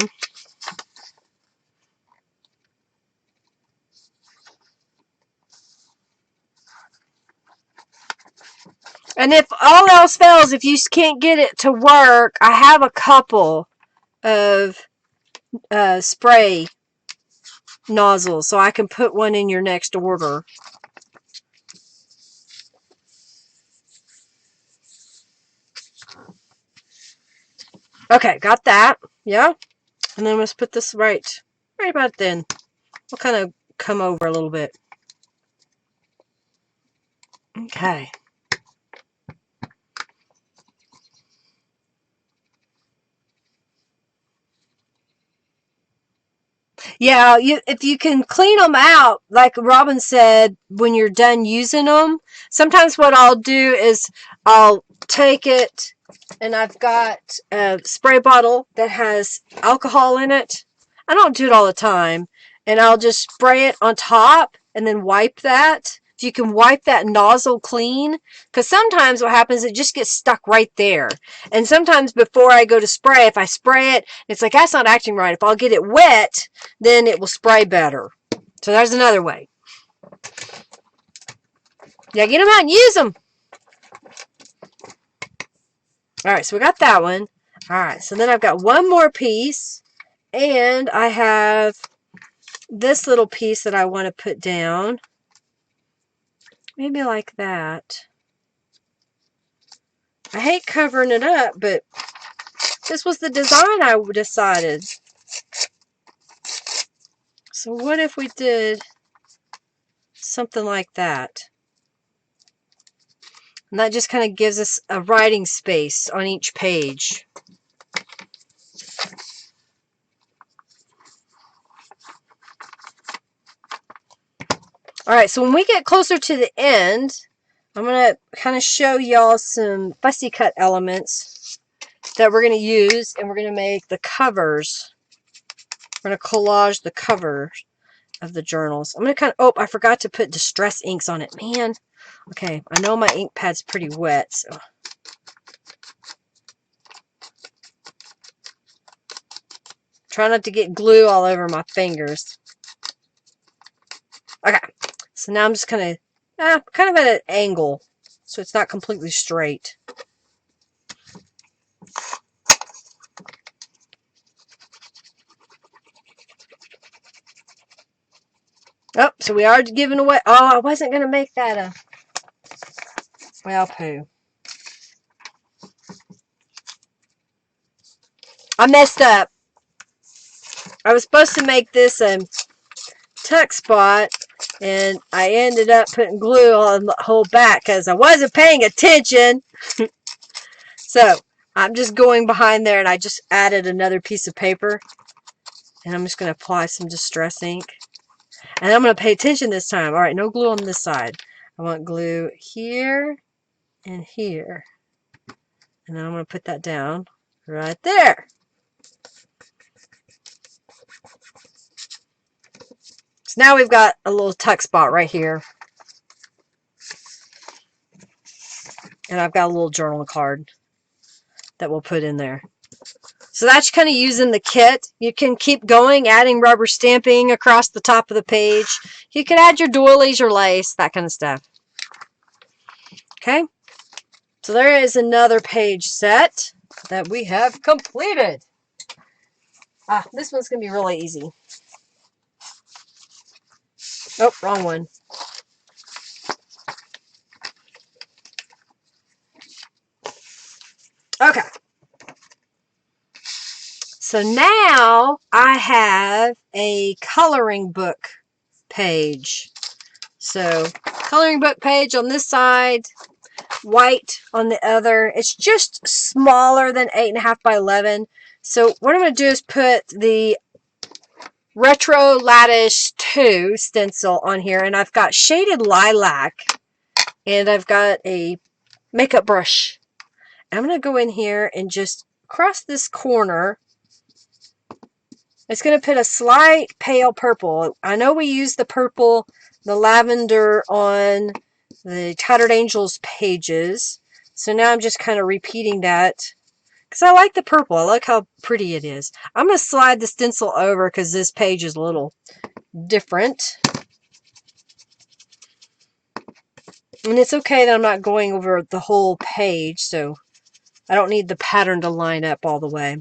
And if all else fails, if you can't get it to work, I have a couple of spray nozzles, so I can put one in your next order. Okay, got that. Yeah. And then let's put this right about then. We'll kind of come over a little bit. Okay. Yeah, if you can clean them out, like Robin said, when you're done using them, sometimes what I'll do is I'll take it and I've got a spray bottle that has alcohol in it. I don't do it all the time. And I'll just spray it on top and then wipe that. If you can wipe that nozzle clean, because sometimes what happens, it just gets stuck right there. And sometimes before I go to spray, if I spray it, it's like, that's not acting right. If I'll get it wet, then it will spray better. So there's another way. Yeah, get them out and use them. All right, so we got that one. All right, so then I've got one more piece, and I have this little piece that I want to put down. Maybe like that. I hate covering it up, but this was the design I decided. So what if we did something like that? And that just kind of gives us a writing space on each page. Alright, so when we get closer to the end, I'm going to kind of show y'all some fussy cut elements that we're going to use, and we're going to make the covers. We're going to collage the covers of the journals. I'm going to kind of, oh, I forgot to put distress inks on it. Man. Okay, I know my ink pad's pretty wet, so. Try not to get glue all over my fingers. Okay, so now I'm just kind of at an angle, so it's not completely straight. Oh, so we are giving away. Oh, I wasn't going to make that a. Well, poo. I messed up. I was supposed to make this a tuck spot, and I ended up putting glue on the whole back because I wasn't paying attention. So I'm just going behind there, and I just added another piece of paper, and I'm just going to apply some distress ink. And I'm going to pay attention this time. All right, no glue on this side. I want glue here and here. And then I'm going to put that down right there. So now we've got a little tuck spot right here. And I've got a little journal card that we'll put in there. So that's kind of using the kit. You can keep going, adding rubber stamping across the top of the page. You can add your doilies, your lace, that kind of stuff. Okay. So there is another page set that we have completed. This one's going to be really easy. Oh, wrong one. Okay. So now I have a coloring book page. So coloring book page on this side, white on the other. It's just smaller than 8.5 by 11. So what I'm going to do is put the Retro Lattice 2 stencil on here, and I've got shaded lilac, and I've got a makeup brush. I'm going to go in here and just cross this corner. It's going to put a slight pale purple. I know we used the purple, the lavender on the Tattered Angels pages. So now I'm just kind of repeating that because I like the purple. I like how pretty it is. I'm going to slide the stencil over because this page is a little different. And it's okay that I'm not going over the whole page, so I don't need the pattern to line up all the way.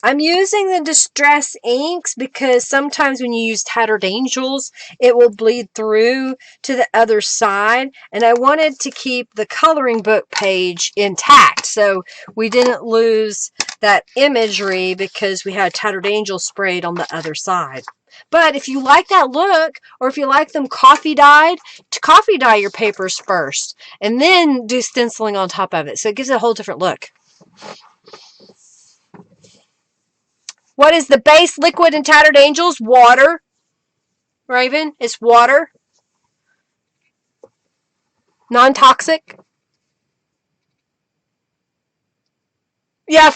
I'm using the Distress inks because sometimes when you use Tattered Angels, it will bleed through to the other side. And I wanted to keep the coloring book page intact so we didn't lose that imagery because we had Tattered Angels sprayed on the other side. But if you like that look, or if you like them coffee dyed, coffee dye your papers first, and then do stenciling on top of it. So it gives it a whole different look. What is the base liquid in Tattered Angels? Water. Raven, it's water. Non-toxic. Yeah,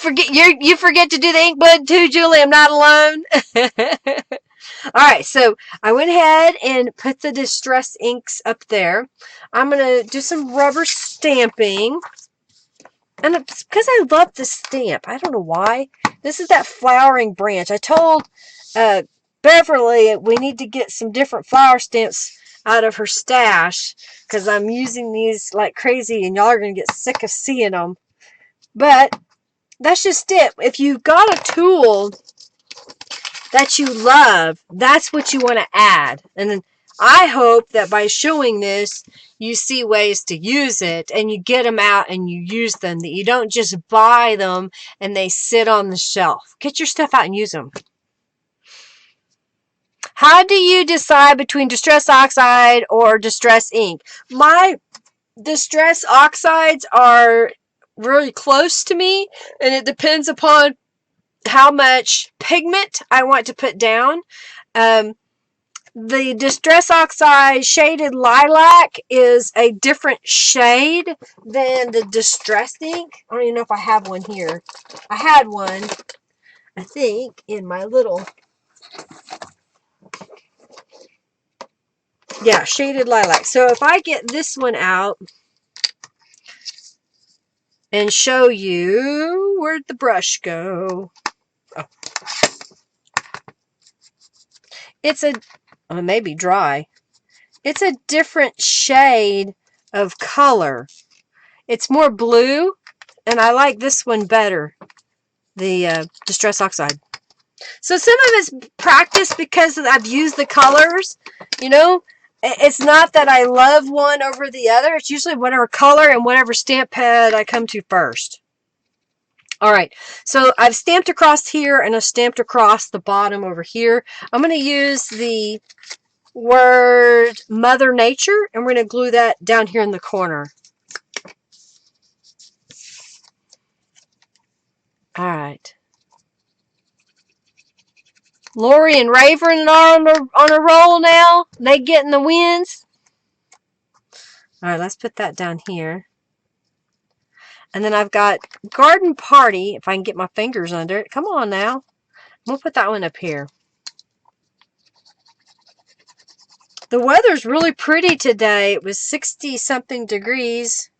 you forget to do the ink blend too, Julie. I'm not alone. Alright, so I went ahead and put the distress inks up there. I'm going to do some rubber stamping. And it's because I love this stamp. I don't know why. This is that flowering branch. I told Beverly we need to get some different flower stamps out of her stash because I'm using these like crazy and y'all are going to get sick of seeing them. But that's just it. If you've got a tool that you love, that's what you want to add. And then I hope that by showing this, you see ways to use it and you get them out and you use them, that you don't just buy them and they sit on the shelf. Get your stuff out and use them. How do you decide between Distress Oxide or Distress Ink? My Distress Oxides are really close to me, and it depends upon how much pigment I want to put down. The Distress Oxide Shaded Lilac is a different shade than the Distress Ink. I don't even know if I have one here. I had one, I think, in my little... Yeah, Shaded Lilac. So if I get this one out and show you... Where'd the brush go? Oh. It's a... Oh, it may be dry. It's a different shade of color. It's more blue, and I like this one better, the Distress Oxide. So some of it's practice because I've used the colors, you know. It's not that I love one over the other. It's usually whatever color and whatever stamp pad I come to first. All right, so I've stamped across here and I've stamped across the bottom over here. I'm going to use the word Mother Nature, and we're going to glue that down here in the corner. All right. Lori and Raven are on a roll now. They getting the wins. All right, let's put that down here. And then I've got Garden Party, if I can get my fingers under it. Come on now. We'll put that one up here. The weather's really pretty today. It was 60-something degrees.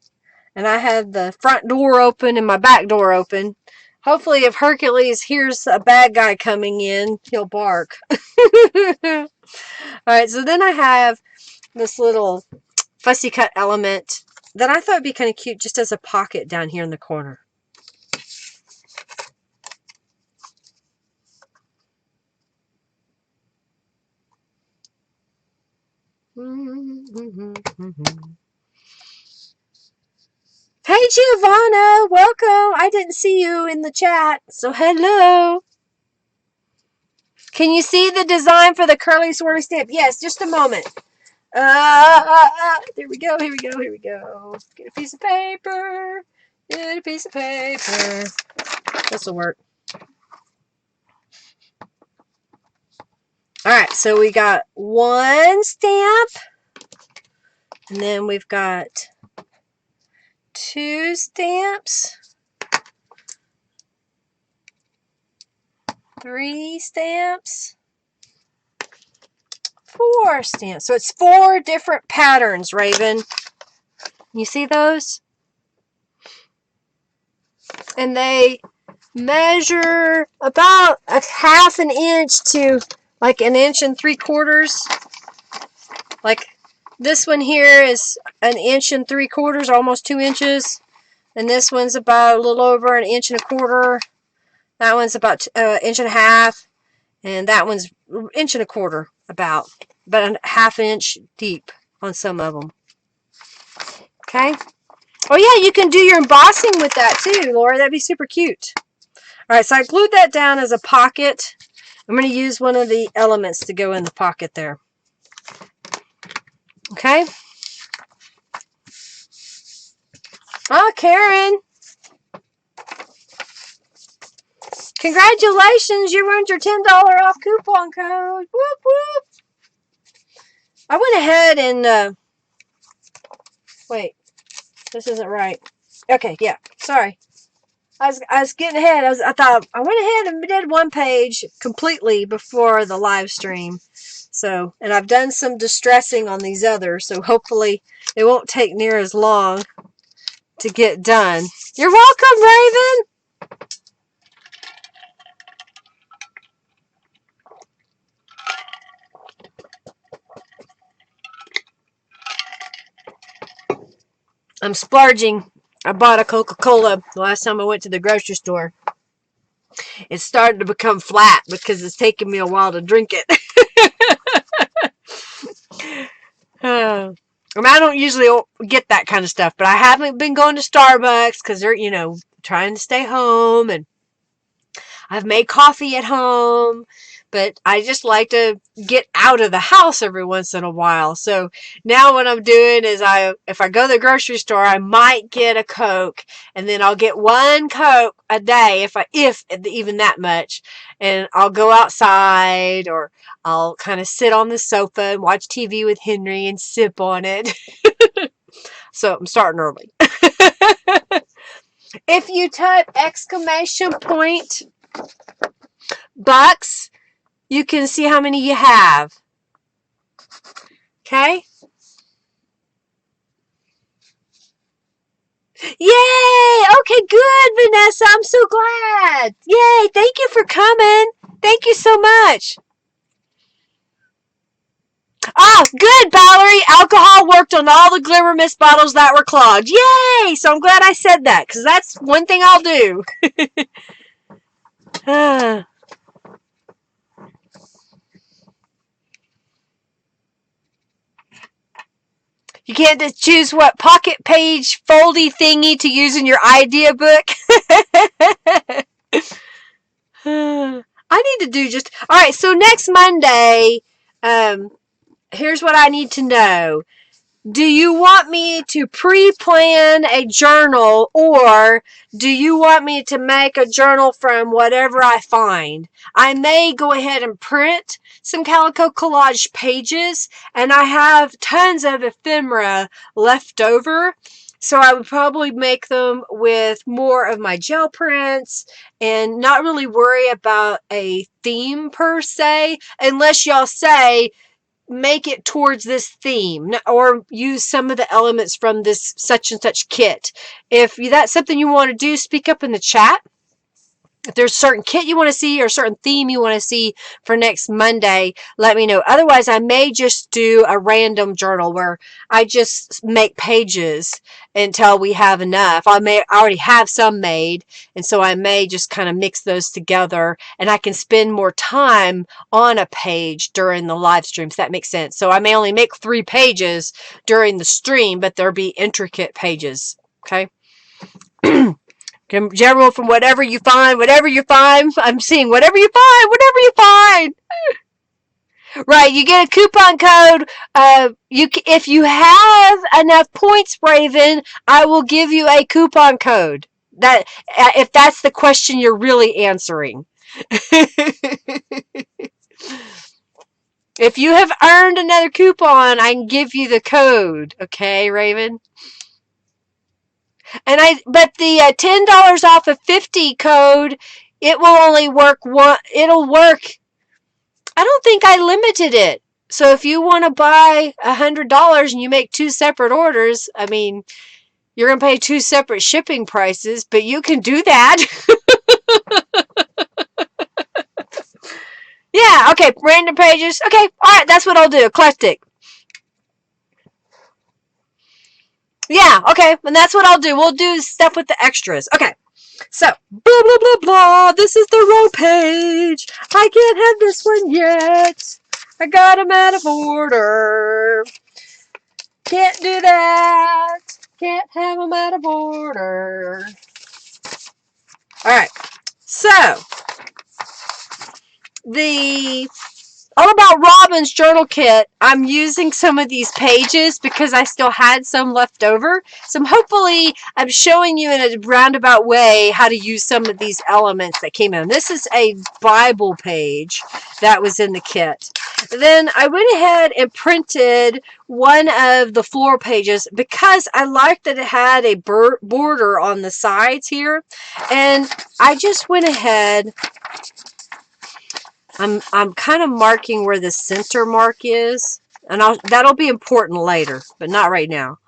And I had the front door open and my back door open. Hopefully if Hercules hears a bad guy coming in, he'll bark. Alright, so then I have this little fussy cut element that I thought would be kind of cute just as a pocket down here in the corner. Hey Giovanna, welcome. I didn't see you in the chat, so hello. Can you see the design for the curly swirly stamp? Yes, just a moment. There we go, here we go, here we go. Get a piece of paper. Get a piece of paper. This will work. Alright, so we got one stamp. And then we've got two stamps. Three stamps. Four stamps. So it's 4 different patterns, Raven. You see those? And they measure about a 1/2 inch to like 1 3/4 inches. Like this one here is 1 3/4 inches, almost 2 inches. And this one's about a little over 1 1/4 inches. That one's about 1.5 inches. And that one's 1 1/4 inches, about a 1/2 inch deep on some of them. Okay. Oh yeah, you can do your embossing with that too, Laura. That'd be super cute. All right, so I glued that down as a pocket. I'm going to use one of the elements to go in the pocket there. Okay. Oh, Karen. Congratulations, you earned your $10 off coupon code. Whoop, whoop. I went ahead and, wait, this isn't right. Okay, yeah, sorry. I was getting ahead. I thought I went ahead and did one page completely before the live stream. So, and I've done some distressing on these others, so hopefully it won't take near as long to get done. You're welcome, Raven. I'm splurging. I bought a Coca-Cola the last time I went to the grocery store. It started to become flat because it's taken me a while to drink it. I don't usually get that kind of stuff, but I haven't been going to Starbucks because they're, trying to stay home, and I've made coffee at home, but I just like to get out of the house every once in a while. So now what I'm doing is if I go to the grocery store, I might get a Coke, and then I'll get one Coke a day if even that much, and I'll go outside, or I'll kind of sit on the sofa and watch TV with Henry and sip on it. So I'm starting early. If you type $bucks, you can see how many you have. Okay? Yay! Okay, good, Vanessa. I'm so glad. Yay! Thank you for coming. Thank you so much. Oh, good, Valerie. Alcohol worked on all the Glimmer Mist bottles that were clogged. Yay! So I'm glad I said that, because that's one thing I'll do. You can't just choose what pocket page foldy thingy to use in your idea book. I need to do just... Alright, so next Monday, here's what I need to know. Do you want me to pre-plan a journal, or do you want me to make a journal from whatever I find? I may go ahead and print some Calico Collage pages, and I have tons of ephemera left over, so I would probably make them with more of my gel prints and not really worry about a theme per se, unless y'all say, make it towards this theme, or use some of the elements from this such and such kit. If that's something you want to do, speak up in the chat. If there's a certain kit you want to see or a certain theme you want to see for next Monday, let me know. Otherwise, I may just do a random journal where I just make pages until we have enough. I already have some made, and so I may just kind of mix those together, and I can spend more time on a page during the live stream, if that makes sense. So I may only make 3 pages during the stream, but there'll be intricate pages. Okay? General from whatever you find. I'm seeing whatever you find. Right, you get a coupon code. If you have enough points, Raven, I will give you a coupon code. That if that's the question you're really answering. If you have earned another coupon, I can give you the code. Okay, Raven? But the $10 off of 50 code, it will only work one. It'll work. I don't think I limited it. So if you want to buy $100 and you make 2 separate orders, I mean, you're going to pay 2 separate shipping prices, but you can do that. Yeah, okay, random pages. Okay, alright, that's what I'll do. Eclectic. Yeah, okay, and that's what I'll do. We'll do stuff with the extras. Okay, so, blah, blah, blah, blah. This is the row page. I can't have this one yet. I got them out of order. Can't do that. Can't have them out of order. Alright, so, So, the All About Robin's journal kit, I'm using some of these pages because I still had some left over. So hopefully I'm showing you in a roundabout way how to use some of these elements that came in. This is a Bible page that was in the kit. Then I went ahead and printed one of the floor pages because I liked that it had a border on the sides here. And I just went ahead, I'm kind of marking where the center mark is, and that'll be important later, but not right now.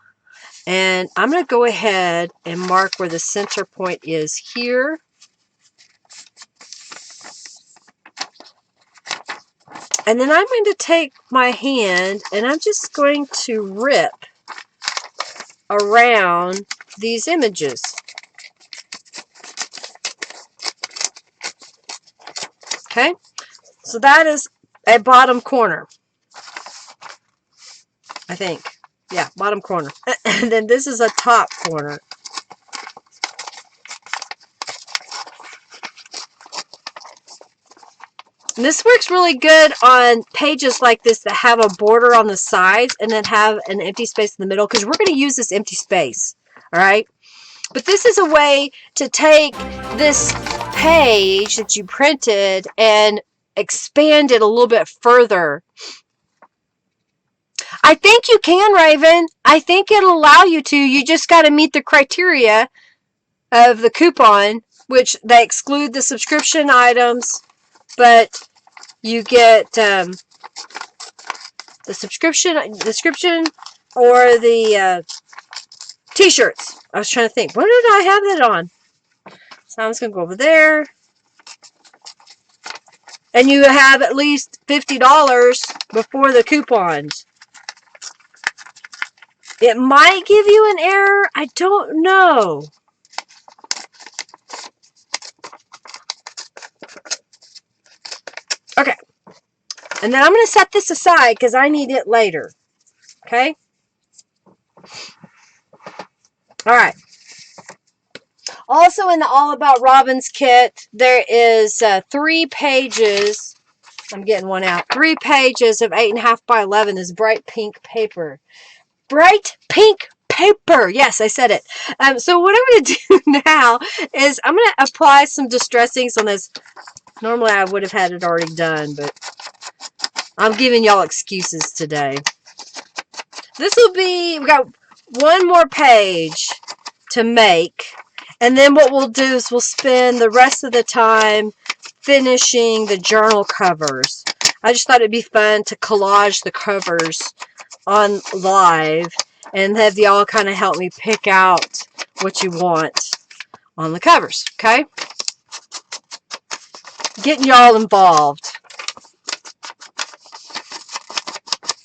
And I'm going to go ahead and mark where the center point is here. And then I'm going to take my hand and I'm just going to rip around these images. Okay, so that is a bottom corner, I think. Yeah, bottom corner. And then this is a top corner. And this works really good on pages like this that have a border on the sides and then have an empty space in the middle, because we're going to use this empty space. All right. But this is a way to take this page that you printed and expand it a little bit further. I think you can, Raven. I think it'll allow you to. You just got to meet the criteria of the coupon, which they exclude the subscription items, but you get the subscription or the t-shirts. I was trying to think, what did I have that on? So I'm just going to go over there. And you have at least $50 before the coupons. It might give you an error. I don't know. Okay. And then I'm going to set this aside because I need it later. Okay? All right. Also in the All About Robin's kit, there is 3 pages. I'm getting one out. 3 pages of 8.5 by 11 is bright pink paper. Bright pink paper. Yes, I said it. So what I'm going to do now is I'm going to apply some distressings on this. Normally I would have had it already done, but I'm giving y'all excuses today. This will be, we've got one more page to make. And then what we'll do is we'll spend the rest of the time finishing the journal covers. I just thought it'd be fun to collage the covers on live and have y'all kind of help me pick out what you want on the covers, okay? Getting y'all involved.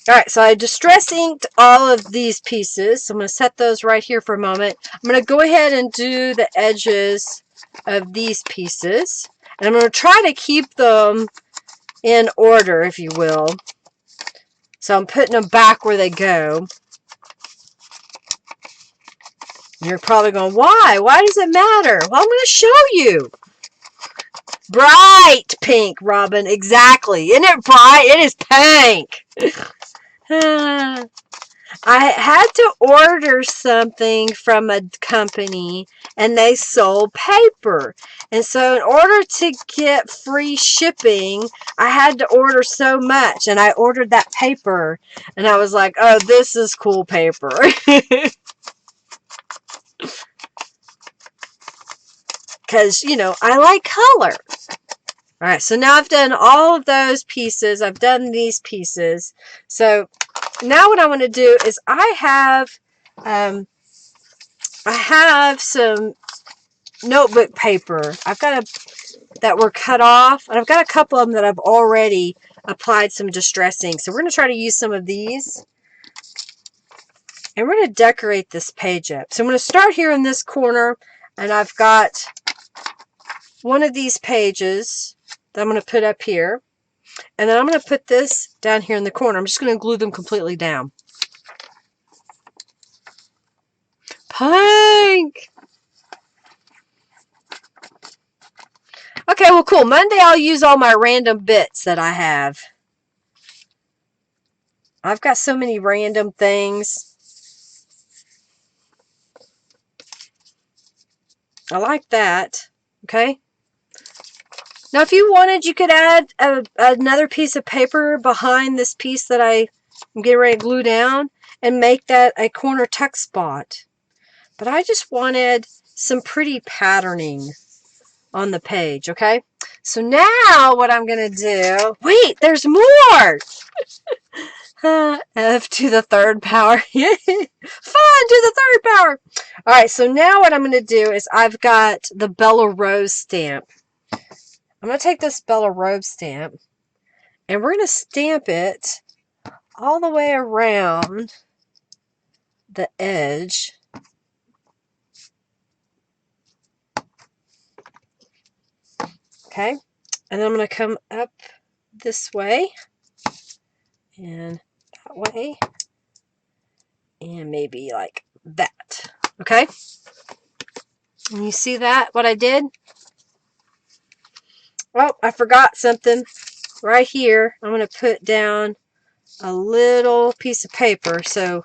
Alright, so I distress inked all of these pieces. So I'm going to set those right here for a moment. I'm going to go ahead and do the edges of these pieces. And I'm going to try to keep them in order, if you will. So I'm putting them back where they go. You're probably going, why? Why does it matter? Well, I'm going to show you. Bright pink, Robin. Exactly. Isn't it bright? It is pink. I had to order something from a company and they sold paper. And so in order to get free shipping, I had to order so much. And I ordered that paper and I was like, oh, this is cool paper. Because, you know, I like color. All right, so now I've done all of those pieces. I've done these pieces. So now what I want to do is I have some notebook paper. I've got that were cut off, and I've got a couple of them that I've already applied some distressing. So we're going to try to use some of these, and we're going to decorate this page up. So I'm going to start here in this corner, and I've got one of these pages that I'm going to put up here. And then I'm going to put this down here in the corner. I'm just going to glue them completely down. Pink! Okay, well, cool. Monday I'll use all my random bits that I have. I've got so many random things. I like that. Okay. Now, if you wanted, you could add another piece of paper behind this piece that I'm getting ready to glue down and make that a corner tuck spot. But I just wanted some pretty patterning on the page, okay? So now what I'm going to do... Wait, there's more! F to the third power. Fun to the third power. All right, so now what I'm going to do is I've got the Bella Rose stamp. I'm going to take this Bella Rose stamp and we're going to stamp it all the way around the edge. Okay, and then I'm going to come up this way and that way and maybe like that. Okay, and you see that, what I did? Oh, I forgot something. Right here, I'm going to put down a little piece of paper. So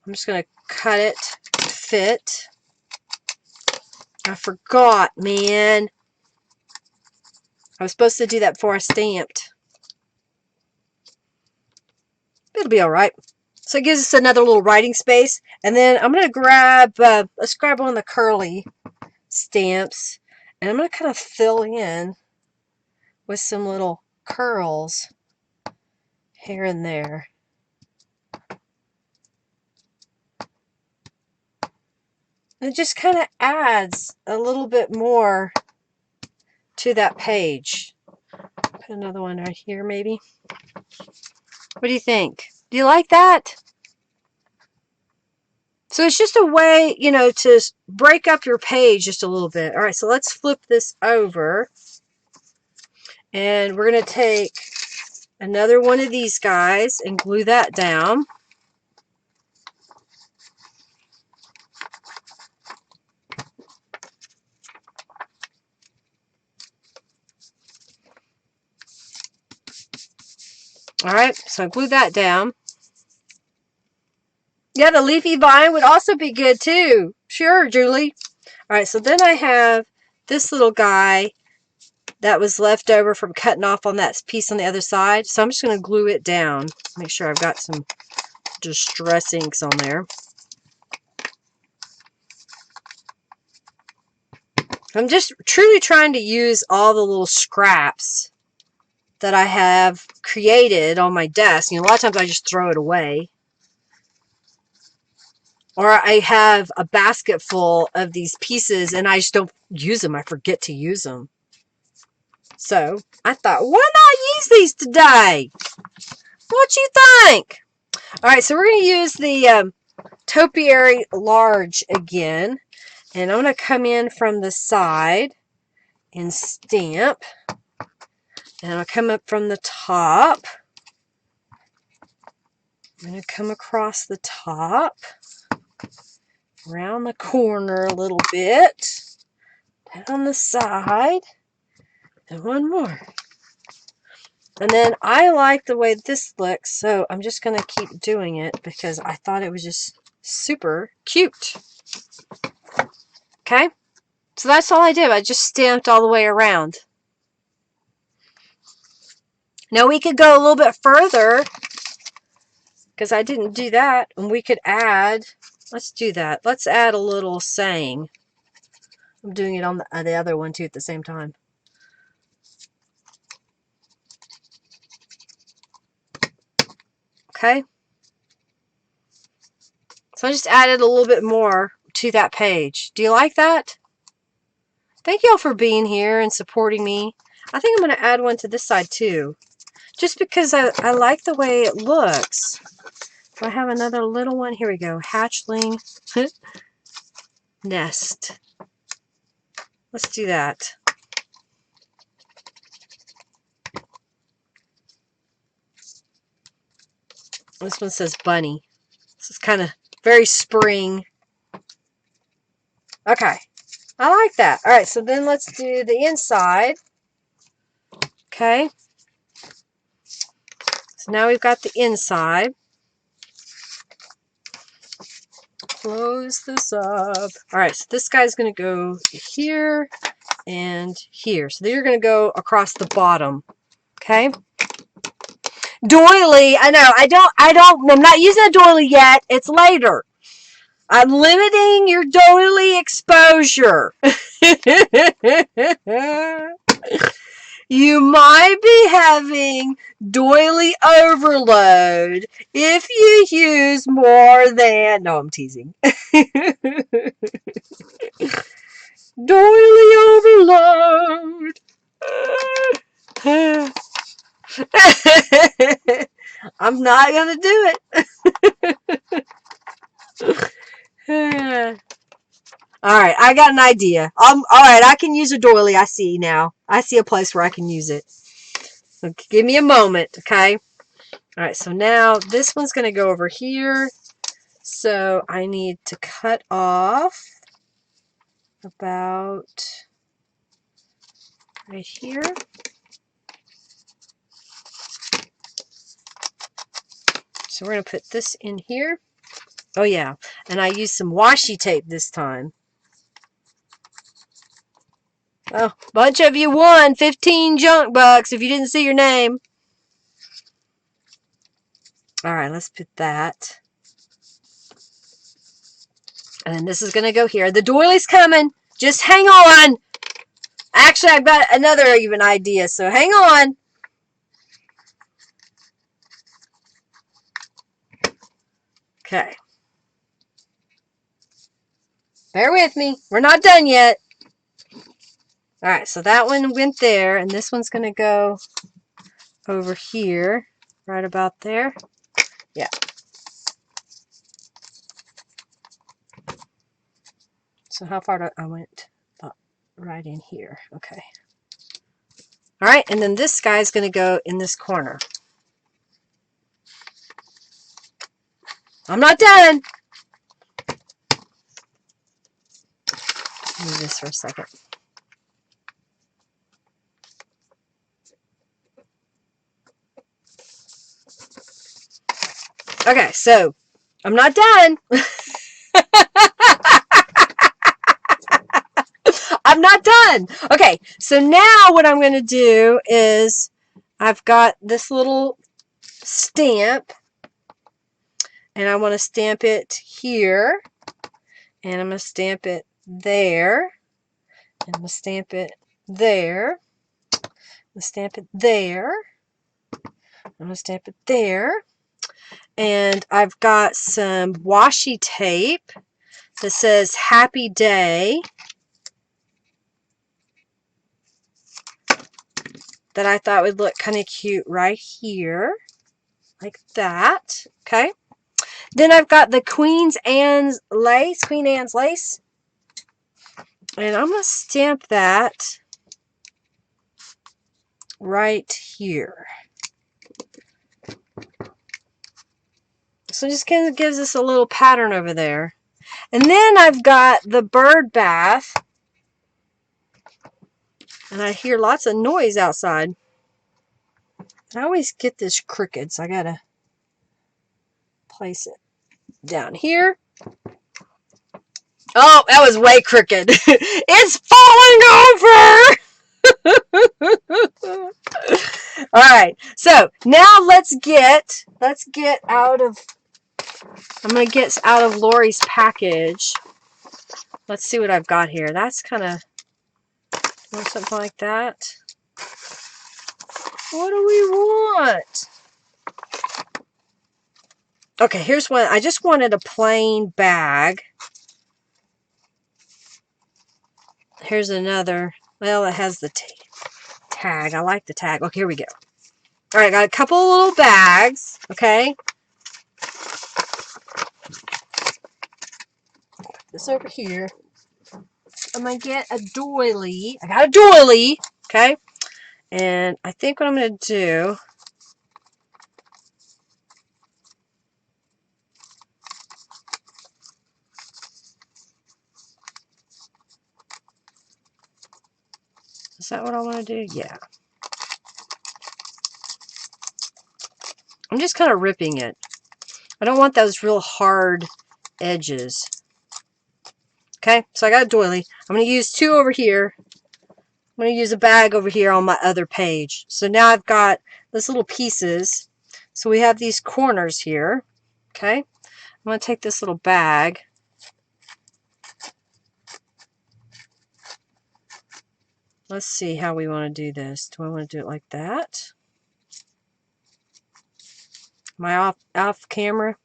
I'm just going to cut it to fit. I forgot, man. I was supposed to do that before I stamped. It'll be all right. So it gives us another little writing space. And then I'm going to grab, let's grab one of the curly stamps. And I'm going to kind of fill in with some little curls here and there. And it just kind of adds a little bit more to that page. Put another one right here, maybe. What do you think? Do you like that? So it's just a way, you know, to break up your page just a little bit. All right, so let's flip this over. And we're going to take another one of these guys and glue that down. All right, so I glue that down. Yeah, the leafy vine would also be good too. Sure, Julie. All right, so then I have this little guy that was left over from cutting off on that piece on the other side. So I'm just going to glue it down. Make sure I've got some distress inks on there. I'm just truly trying to use all the little scraps that I have created on my desk. You know, a lot of times I just throw it away. Or I have a basket full of these pieces and I just don't use them. I forget to use them. So I thought, why not use these today? What you think? All right, so we're going to use the Topiary Large again. And I'm going to come in from the side and stamp. And I'll come up from the top. I'm going to come across the top, around the corner a little bit, down the side, and one more. And then I like the way this looks, so I'm just going to keep doing it because I thought it was just super cute. Okay, so that's all I did. I just stamped all the way around. Now we could go a little bit further because I didn't do that, and we could add, let's do that. Let's add a little saying. I'm doing it on the other one too at the same time. Okay. So I just added a little bit more to that page. Do you like that? Thank you all for being here and supporting me. I think I'm going to add one to this side too. Just because I like the way it looks. So I have another little one. Here we go. Hatchling nest. Let's do that. This one says bunny. This is kind of very spring. Okay. I like that. All right, so then let's do the inside. Okay. So now we've got the inside. Close this up. All right, so this guy's going to go here and here. So they're going to go across the bottom. Okay. Doily, I know, I'm not using a doily yet. It's later. I'm limiting your doily exposure. You might be having doily overload if you use more than... No, I'm teasing. Doily overload. I'm not going to do it. Alright, I got an idea. Alright, I can use a doily. I see now. I see a place where I can use it. So give me a moment, okay? Alright, so now this one's going to go over here. So I need to cut off about right here. So we're going to put this in here. Oh yeah, and I used some washi tape this time. Oh, bunch of you won 15 junk bucks if you didn't see your name. Alright, let's put that. And then this is going to go here. The doily's coming. Just hang on. Actually, I've got another even idea, so hang on. Okay. Bear with me. We're not done yet. Alright, so that one went there, and this one's going to go over here, right about there. Yeah. So how far do I went? Right in here. Okay. Alright, and then this guy's going to go in this corner. I'm not done. Move this for a second. Okay, so I'm not done. I'm not done. Okay, so now what I'm going to do is I've got this little stamp, and I want to stamp it here, and I'm going to stamp it there, and I'm going to stamp it there, I'm going to stamp it there, I'm going to stamp it there, and I've got some washi tape that says Happy Day that I thought would look kind of cute right here, like that. Okay. Then I've got the Queen Anne's lace, and I'm going to stamp that right here. So it just kind of gives us a little pattern over there. And then I've got the bird bath, and I hear lots of noise outside. I always get this crooked, so I gotta place it down here. Oh, that was way crooked. It's falling over. All right. So now let's get out of. I'm gonna get out of Lori's package. Let's see what I've got here. That's kind of something like that. What do we want? Okay, here's one. I just wanted a plain bag. Here's another. Well, it has the tag. I like the tag. Okay, here we go. All right, I got a couple of little bags. Okay. Put this over here. I'm going to get a doily. I got a doily. Okay. And I think what I'm going to do. Is that what I want to do? Yeah. I'm just kind of ripping it. I don't want those real hard edges. Okay, so I got a doily. I'm going to use two over here. I'm going to use a bag over here on my other page. So now I've got this little pieces. So we have these corners here. Okay, I'm going to take this little bag. Let's see how we want to do this. Do I want to do it like that? Am I off camera?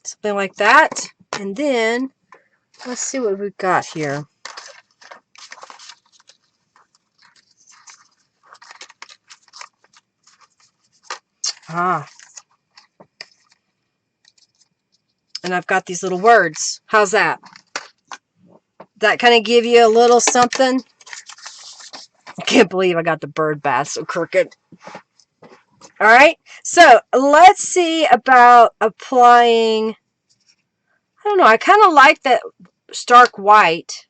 Something like that. And then, let's see what we've got here. Ah. And I've got these little words. How's that? That kind of give you a little something? I can't believe I got the bird bath so crooked. Alright, so let's see about applying. I don't know, I kind of like that stark white,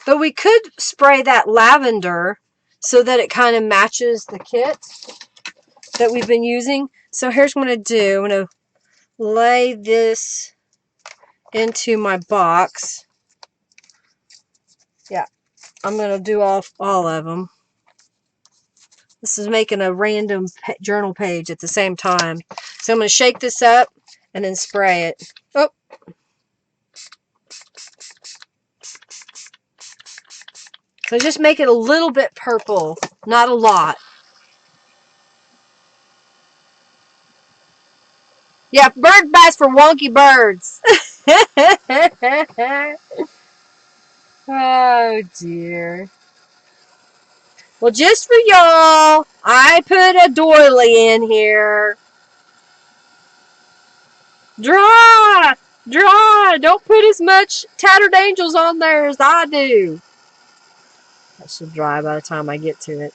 but we could spray that lavender so that it kind of matches the kit that we've been using. So here's what I'm going to do. I'm going to lay this into my box. Yeah, I'm going to do all of them. This is making a random journal page at the same time. So I'm going to shake this up and then spray it. Oh. So just make it a little bit purple, not a lot. Yeah, bird baths for wonky birds. Oh dear. Well, just for y'all, I put a doily in here. Draw! Draw! Don't put as much Tattered Angels on there as I do. That should dry by the time I get to it.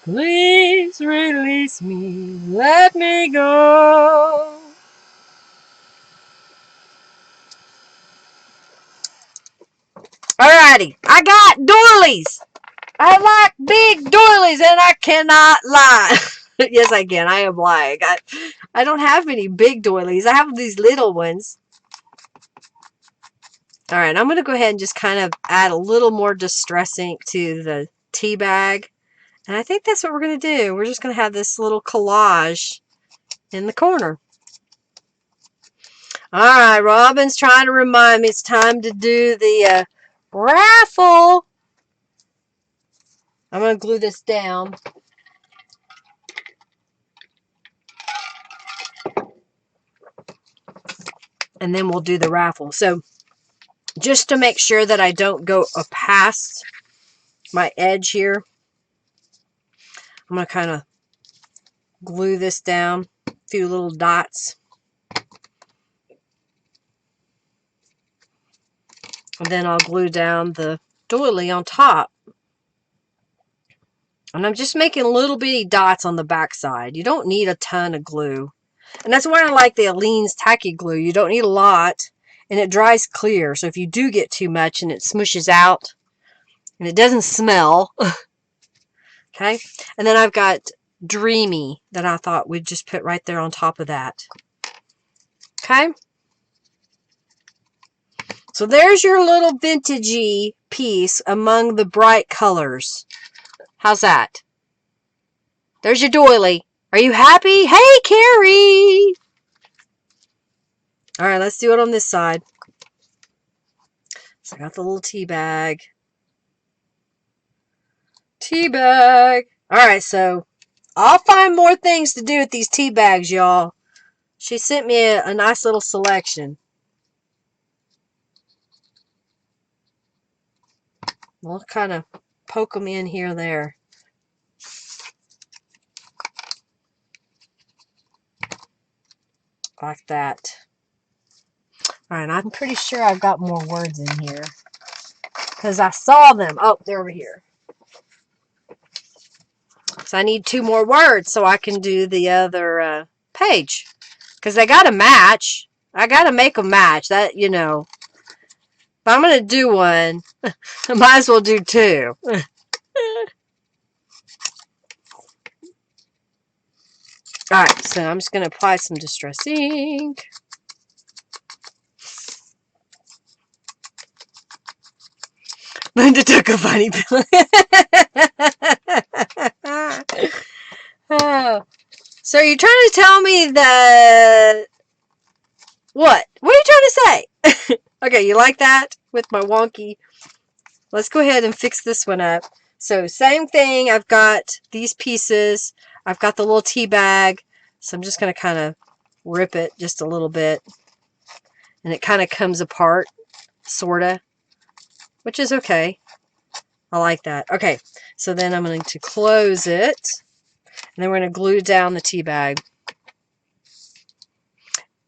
Please release me. Let me go. Alrighty, I got doilies. I like big doilies and I cannot lie. Yes, I can. I am lying. I don't have any big doilies. I have these little ones. Alright, I'm going to go ahead and just kind of add a little more distress ink to the tea bag. And I think that's what we're going to do. We're just going to have this little collage in the corner. Alright, Robin's trying to remind me it's time to do the raffle. I'm going to glue this down. And then we'll do the raffle. So, just to make sure that I don't go past my edge here, I'm going to kind of glue this down, a few little dots. And then I'll glue down the doily on top. And I'm just making little bitty dots on the back side. You don't need a ton of glue. And that's why I like the Aleene's tacky glue. You don't need a lot. And it dries clear. So if you do get too much and it smushes out and it doesn't smell. Okay. And then I've got Dreamy that I thought we'd just put right there on top of that. Okay. So there's your little vintagey piece among the bright colors. How's that? There's your doily. Are you happy? Hey, Carrie! Alright, let's do it on this side. So I got the little tea bag. Tea bag. Alright, so I'll find more things to do with these tea bags, y'all. She sent me a nice little selection. We'll kind of poke them in here and there. Like that. Alright, I'm pretty sure I've got more words in here. Because I saw them. Oh, they're over here. So I need 2 more words so I can do the other page. Because they got to match. I got to make them match. That, you know. But I'm going to do one. I might as well do two. Alright, so I'm just going to apply some Distress ink. Linda took a funny pill. Oh. So you're trying to tell me that... What? What are you trying to say? Okay, you like that? With my wonky... Let's go ahead and fix this one up. So same thing. I've got these pieces. I've got the little tea bag. So I'm just going to kind of rip it just a little bit. And it kind of comes apart, sort of. Which is okay. I like that. Okay, so then I'm going to close it. And then we're going to glue down the tea bag.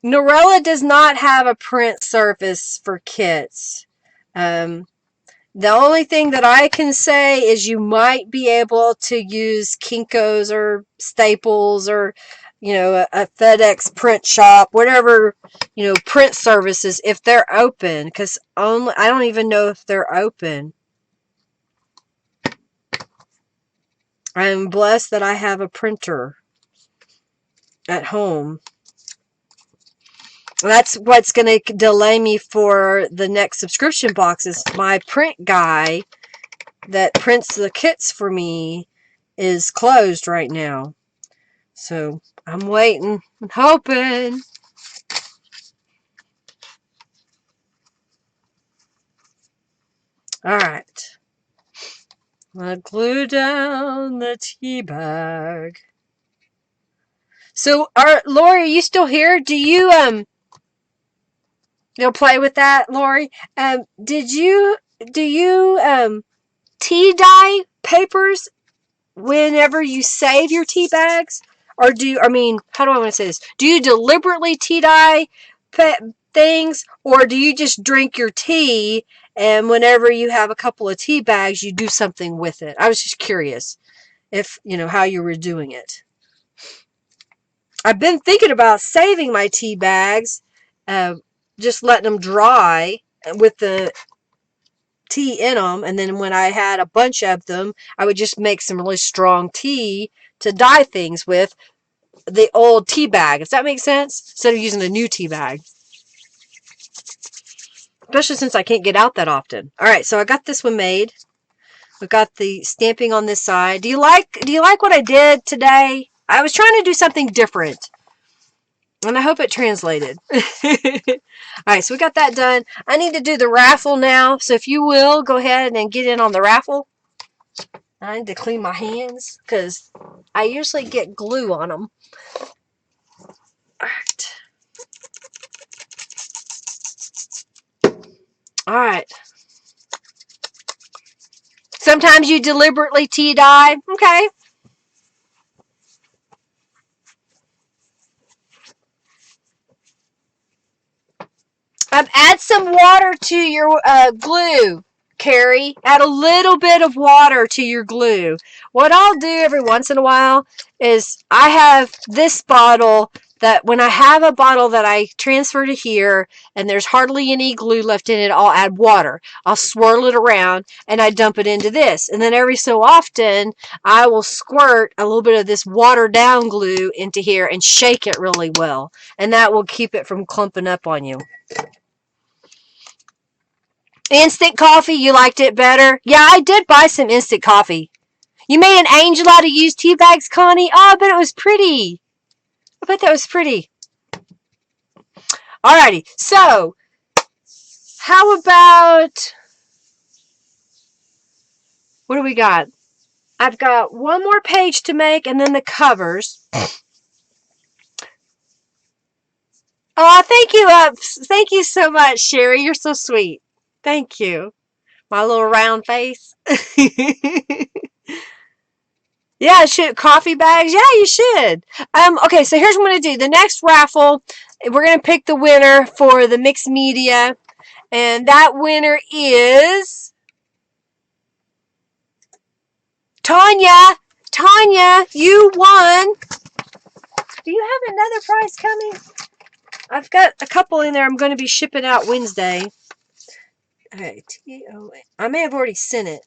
Norella does not have a print surface for kits. The only thing that I can say is you might be able to use Kinko's or Staples or, you know, a FedEx print shop, whatever, you know, print services, if they're open. Because I don't even know if they're open. I'm blessed that I have a printer at home. That's what's going to delay me for the next subscription box is my print guy that prints the kits for me is closed right now. So I'm waiting and hoping. Alright. I'm going to glue down the tea bag. So, Lori, are you still here? Do you, you'll play with that, Lori? Do you, tea dye papers whenever you save your tea bags? Or how do I want to say this? Do you deliberately tea dye things? Or do you just drink your tea and whenever you have a couple of tea bags, you do something with it? I was just curious if, you know, how you were doing it. I've been thinking about saving my tea bags, just letting them dry with the tea in them, and then when I had a bunch of them, I would just make some really strong tea to dye things with the old tea bag. Does that make sense? Instead of using a new tea bag. Especially since I can't get out that often. Alright, so I got this one made. We've got the stamping on this side. Do you like what I did today? I was trying to do something different. And I hope it translated. Alright, so we got that done. I need to do the raffle now. So if you will, go ahead and get in on the raffle. I need to clean my hands because I usually get glue on them. Alright. Alright. Sometimes you deliberately tea dye. Okay. Add some water to your glue, Carrie. Add a little bit of water to your glue. What I'll do every once in a while is I have this bottle that when I have a bottle that I transfer to here and there's hardly any glue left in it, I'll add water. I'll swirl it around and I dump it into this. And then every so often I will squirt a little bit of this watered down glue into here and shake it really well. And that will keep it from clumping up on you. Instant coffee, you liked it better? Yeah, I did buy some instant coffee. You made an angel out of used tea bags, Connie? Oh, I bet it was pretty. I bet that was pretty. Alrighty, so how about, what do we got? I've got one more page to make and then the covers. Oh, thank you. Thank you so much, Sherry. You're so sweet. Thank you. My little round face. Yeah, should coffee bags. Yeah, you should. Okay, so here's what I'm gonna do. The next raffle, we're gonna pick the winner for the mixed media, and that winner is Tanya. Tanya, you won. Do you have another prize coming? I've got a couple in there. I'm going to be shipping out Wednesday. Okay, T-O-A. I may have already sent it.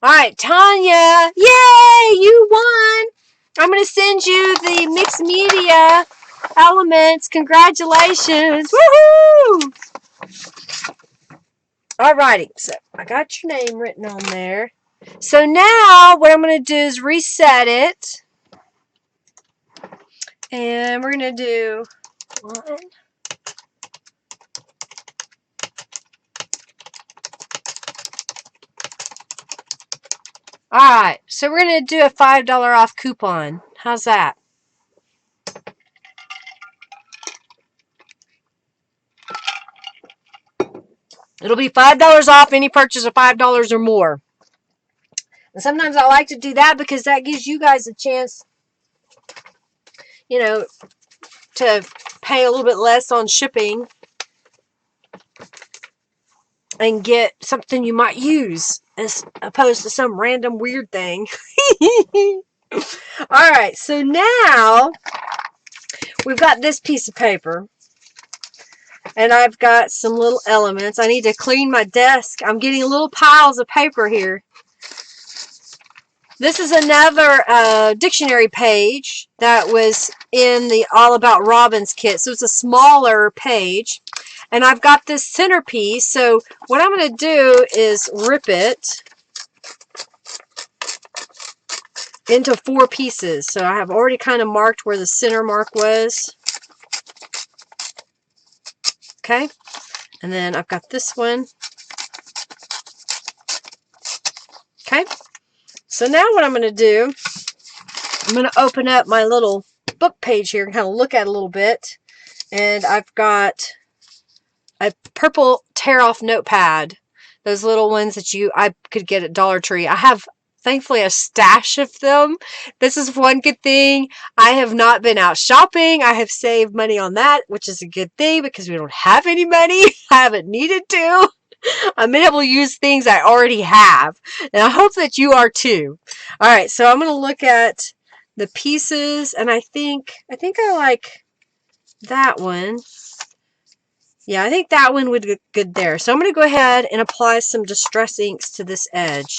All right, Tanya. Yay, you won. I'm going to send you the mixed media elements. Congratulations. Woohoo! Alrighty, so I got your name written on there. So now what I'm going to do is reset it. And we're going to do one. Alright, so we're going to do a $5 off coupon. How's that? It'll be $5 off any purchase of $5 or more. And sometimes I like to do that because that gives you guys a chance, you know, to pay a little bit less on shipping and get something you might use as opposed to some random weird thing. Alright, so now we've got this piece of paper. And I've got some little elements. I need to clean my desk. I'm getting little piles of paper here. This is another dictionary page that was in the All About Robins kit. So it's a smaller page. And I've got this centerpiece. So what I'm going to do is rip it into 4 pieces. So I have already kind of marked where the center mark was. Okay. And then I've got this one. Okay. So now what I'm going to do, I'm going to open up my little book page here and kind of look at it a little bit. And I've got a purple tear-off notepad. Those little ones that I could get at Dollar Tree. I have, thankfully, a stash of them. This is one good thing. I have not been out shopping. I have saved money on that, which is a good thing because we don't have any money. I haven't needed to. I'm able to use things I already have. And I hope that you are too. Alright, so I'm going to look at the pieces. And I think I like that one. Yeah, I think that one would be good there. So I'm going to go ahead and apply some Distress Inks to this edge.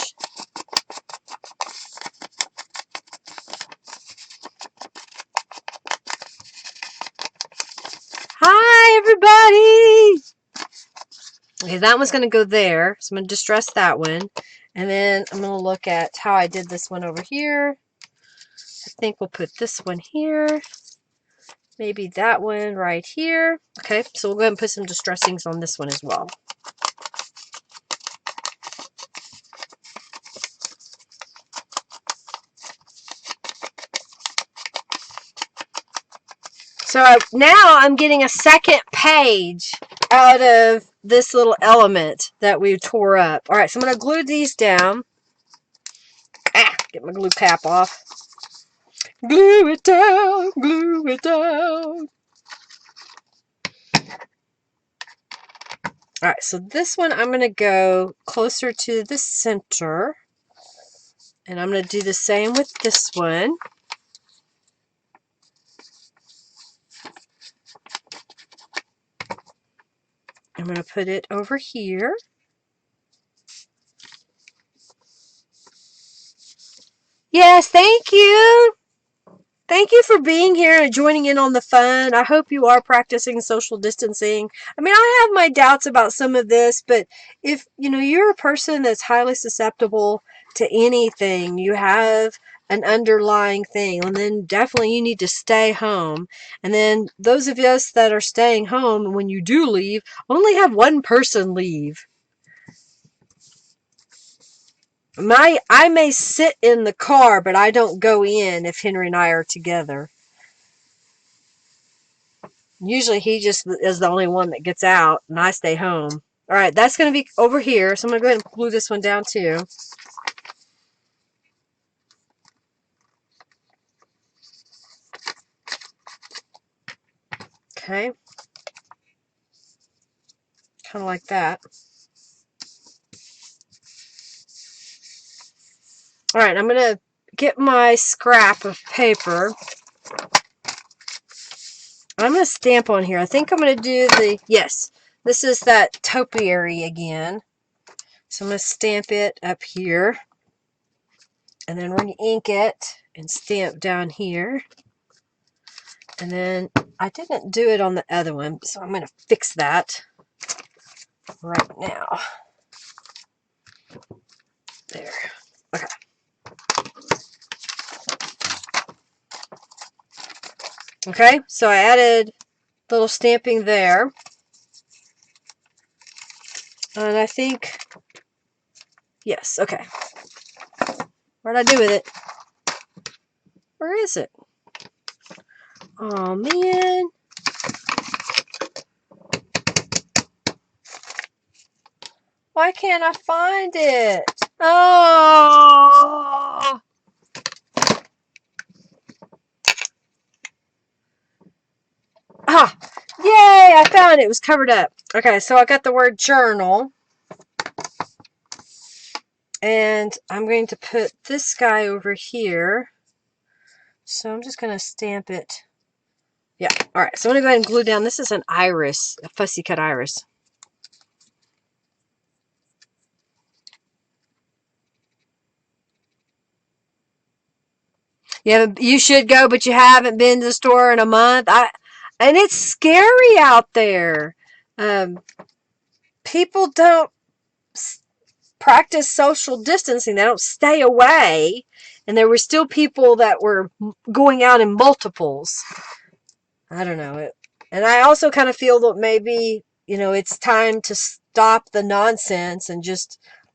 Hi, everybody! Okay, that one's going to go there. So I'm going to distress that one. And then I'm going to look at how I did this one over here. I think we'll put this one here. Maybe that one right here. Okay, so we'll go ahead and put some Distress Inks on this one as well. So now I'm getting a second page out of this little element that we tore up. Alright, so I'm going to glue these down. Get my glue cap off. Glue it down, glue it down. Alright, so this one I'm going to go closer to the center. And I'm going to do the same with this one. I'm going to put it over here. Yes, thank you. Thank you for being here and joining in on the fun. I hope you are practicing social distancing. I mean, I have my doubts about some of this, but if, you're a person that's highly susceptible to anything, you have an underlying thing, and then definitely you need to stay home. And then those of us that are staying home, when you do leave, only have one person leave. I may sit in the car, but I don't go in if Henry and I are together. Usually he just is the only one that gets out, and I stay home. Alright, that's going to be over here, so I'm going to go ahead and glue this one down too. Okay. Kind of like that. Alright, I'm going to get my scrap of paper. I'm going to stamp on here. I think I'm going to do the This is that topiary again. So I'm going to stamp it up here. And then we're going to ink it and stamp down here. And then I didn't do it on the other one, so I'm going to fix that right now. There. Okay. Okay, so I added a little stamping there. And I think, yes, okay. What did I do with it? Where is it? Oh, man. Why can't I find it? Oh! Ah! Yay! I found it. It was covered up. Okay, so I got the word journal. And I'm going to put this guy over here. So I'm just going to stamp it. Yeah, alright. So I'm going to go ahead and glue down. This is an iris, a fussy cut iris. Yeah, you should go, but you haven't been to the store in a month. And it's scary out there. People don't practice social distancing. They don't stay away. And there were still people that were going out in multiples. I don't know. And I also kind of feel that maybe, it's time to stop the nonsense and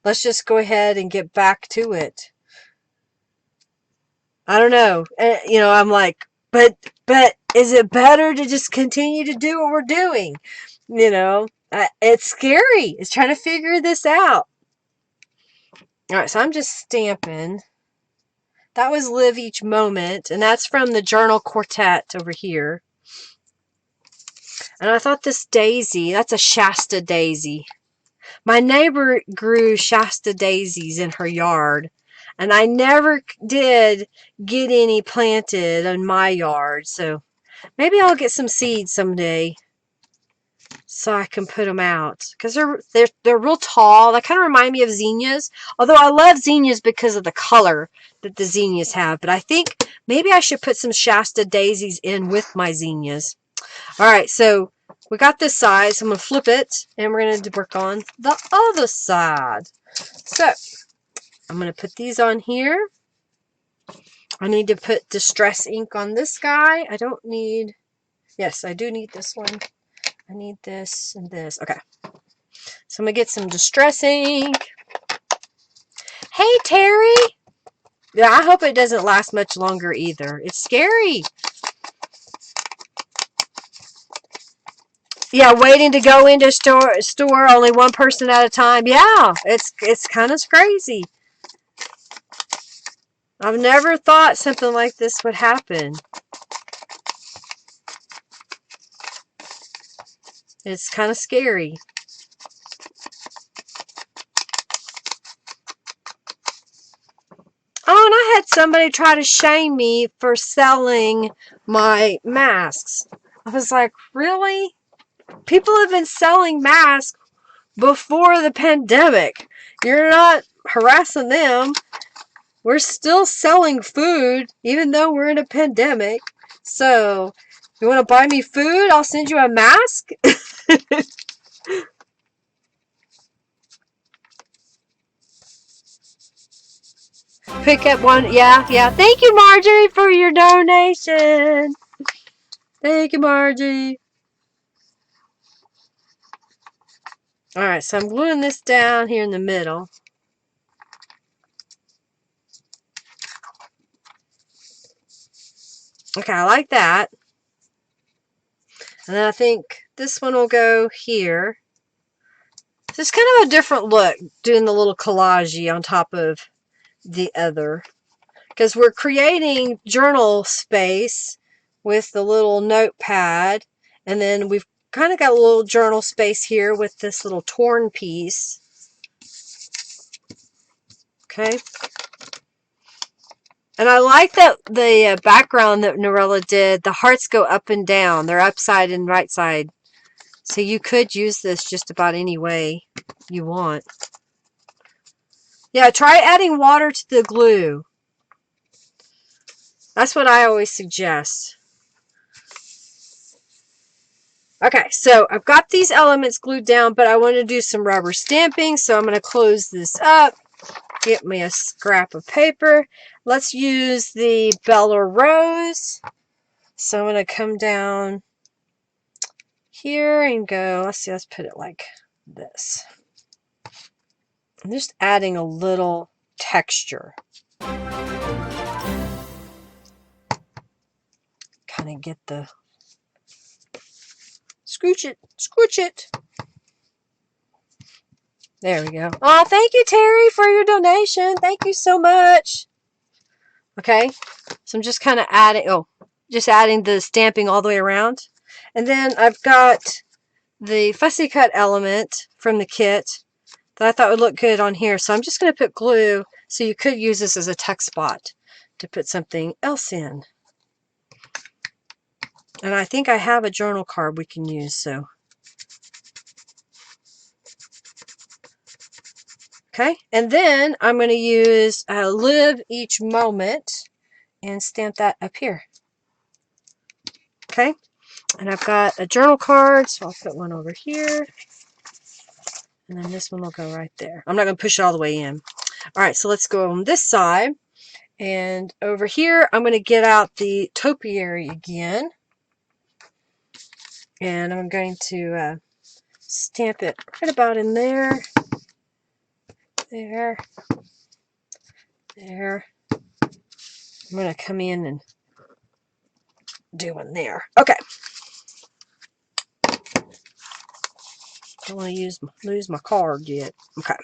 let's just go ahead and get back to it. I don't know. I'm like, but is it better to just continue to do what we're doing? It's scary. It's trying to figure this out. All right, so I'm just stamping. That was Live Each Moment, and that's from the Journal Quartet over here. And I thought this daisy, that's a Shasta daisy. My neighbor grew Shasta daisies in her yard, and I never did get any planted in my yard, so maybe I'll get some seeds someday so I can put them out. Because they're real tall. They kind of remind me of zinnias, although I love zinnias because of the color that the zinnias have. But I think maybe I should put some Shasta daisies in with my zinnias. Alright, so we got this side, so I'm going to flip it, and we're going to work on the other side. So, I'm going to put these on here. I need to put distress ink on this guy. I don't need, yes, I do need this one. I need this and this. Okay. So I'm going to get some distress ink. Hey, Terry! Yeah, I hope it doesn't last much longer either. It's scary. Yeah, waiting to go into store only one person at a time. Yeah, it's kind of crazy. I've never thought something like this would happen. It's kind of scary. Oh, and I had somebody try to shame me for selling my masks. I was like, really? People have been selling masks before the pandemic. You're not harassing them. We're still selling food, even though we're in a pandemic. So, you want to buy me food? I'll send you a mask. Pick up one. Yeah. Thank you, Marjorie, for your donation. Thank you, Margie. Alright, so I'm gluing this down here in the middle. Okay, I like that. And then I think this one will go here. So it's kind of a different look, doing the little collage on top of the other. Because we're creating journal space with the little notepad. And then we've kind of got a little journal space here with this little torn piece. Okay. And I like that the background that Norella did, the hearts go up and down. They're upside and right side. So you could use this just about any way you want. Yeah, try adding water to the glue. That's what I always suggest. Okay, so I've got these elements glued down, but I want to do some rubber stamping, so I'm going to close this up, get me a scrap of paper. Let's use the Bella Rose. So I'm going to come down here and go, let's see, let's put it like this. I'm just adding a little texture. Kind of get the scooch it. There we go. Oh, thank you, Terry, for your donation. Thank you so much. Okay, so I'm just kind of adding, just adding the stamping all the way around. And then I've got the fussy cut element from the kit that I thought would look good on here. So I'm just going to put glue, so you could use this as a tuck spot to put something else in. And I think I have a journal card we can use, so. Okay, and then I'm going to use Live Each Moment and stamp that up here. Okay, and I've got a journal card, so I'll put one over here. And then this one will go right there. I'm not going to push it all the way in. All right, so let's go on this side. And over here, I'm going to get out the topiary again. And I'm going to stamp it right about in there. There. There. I'm going to come in and do one there. Okay. Don't want to lose my card yet. Okay.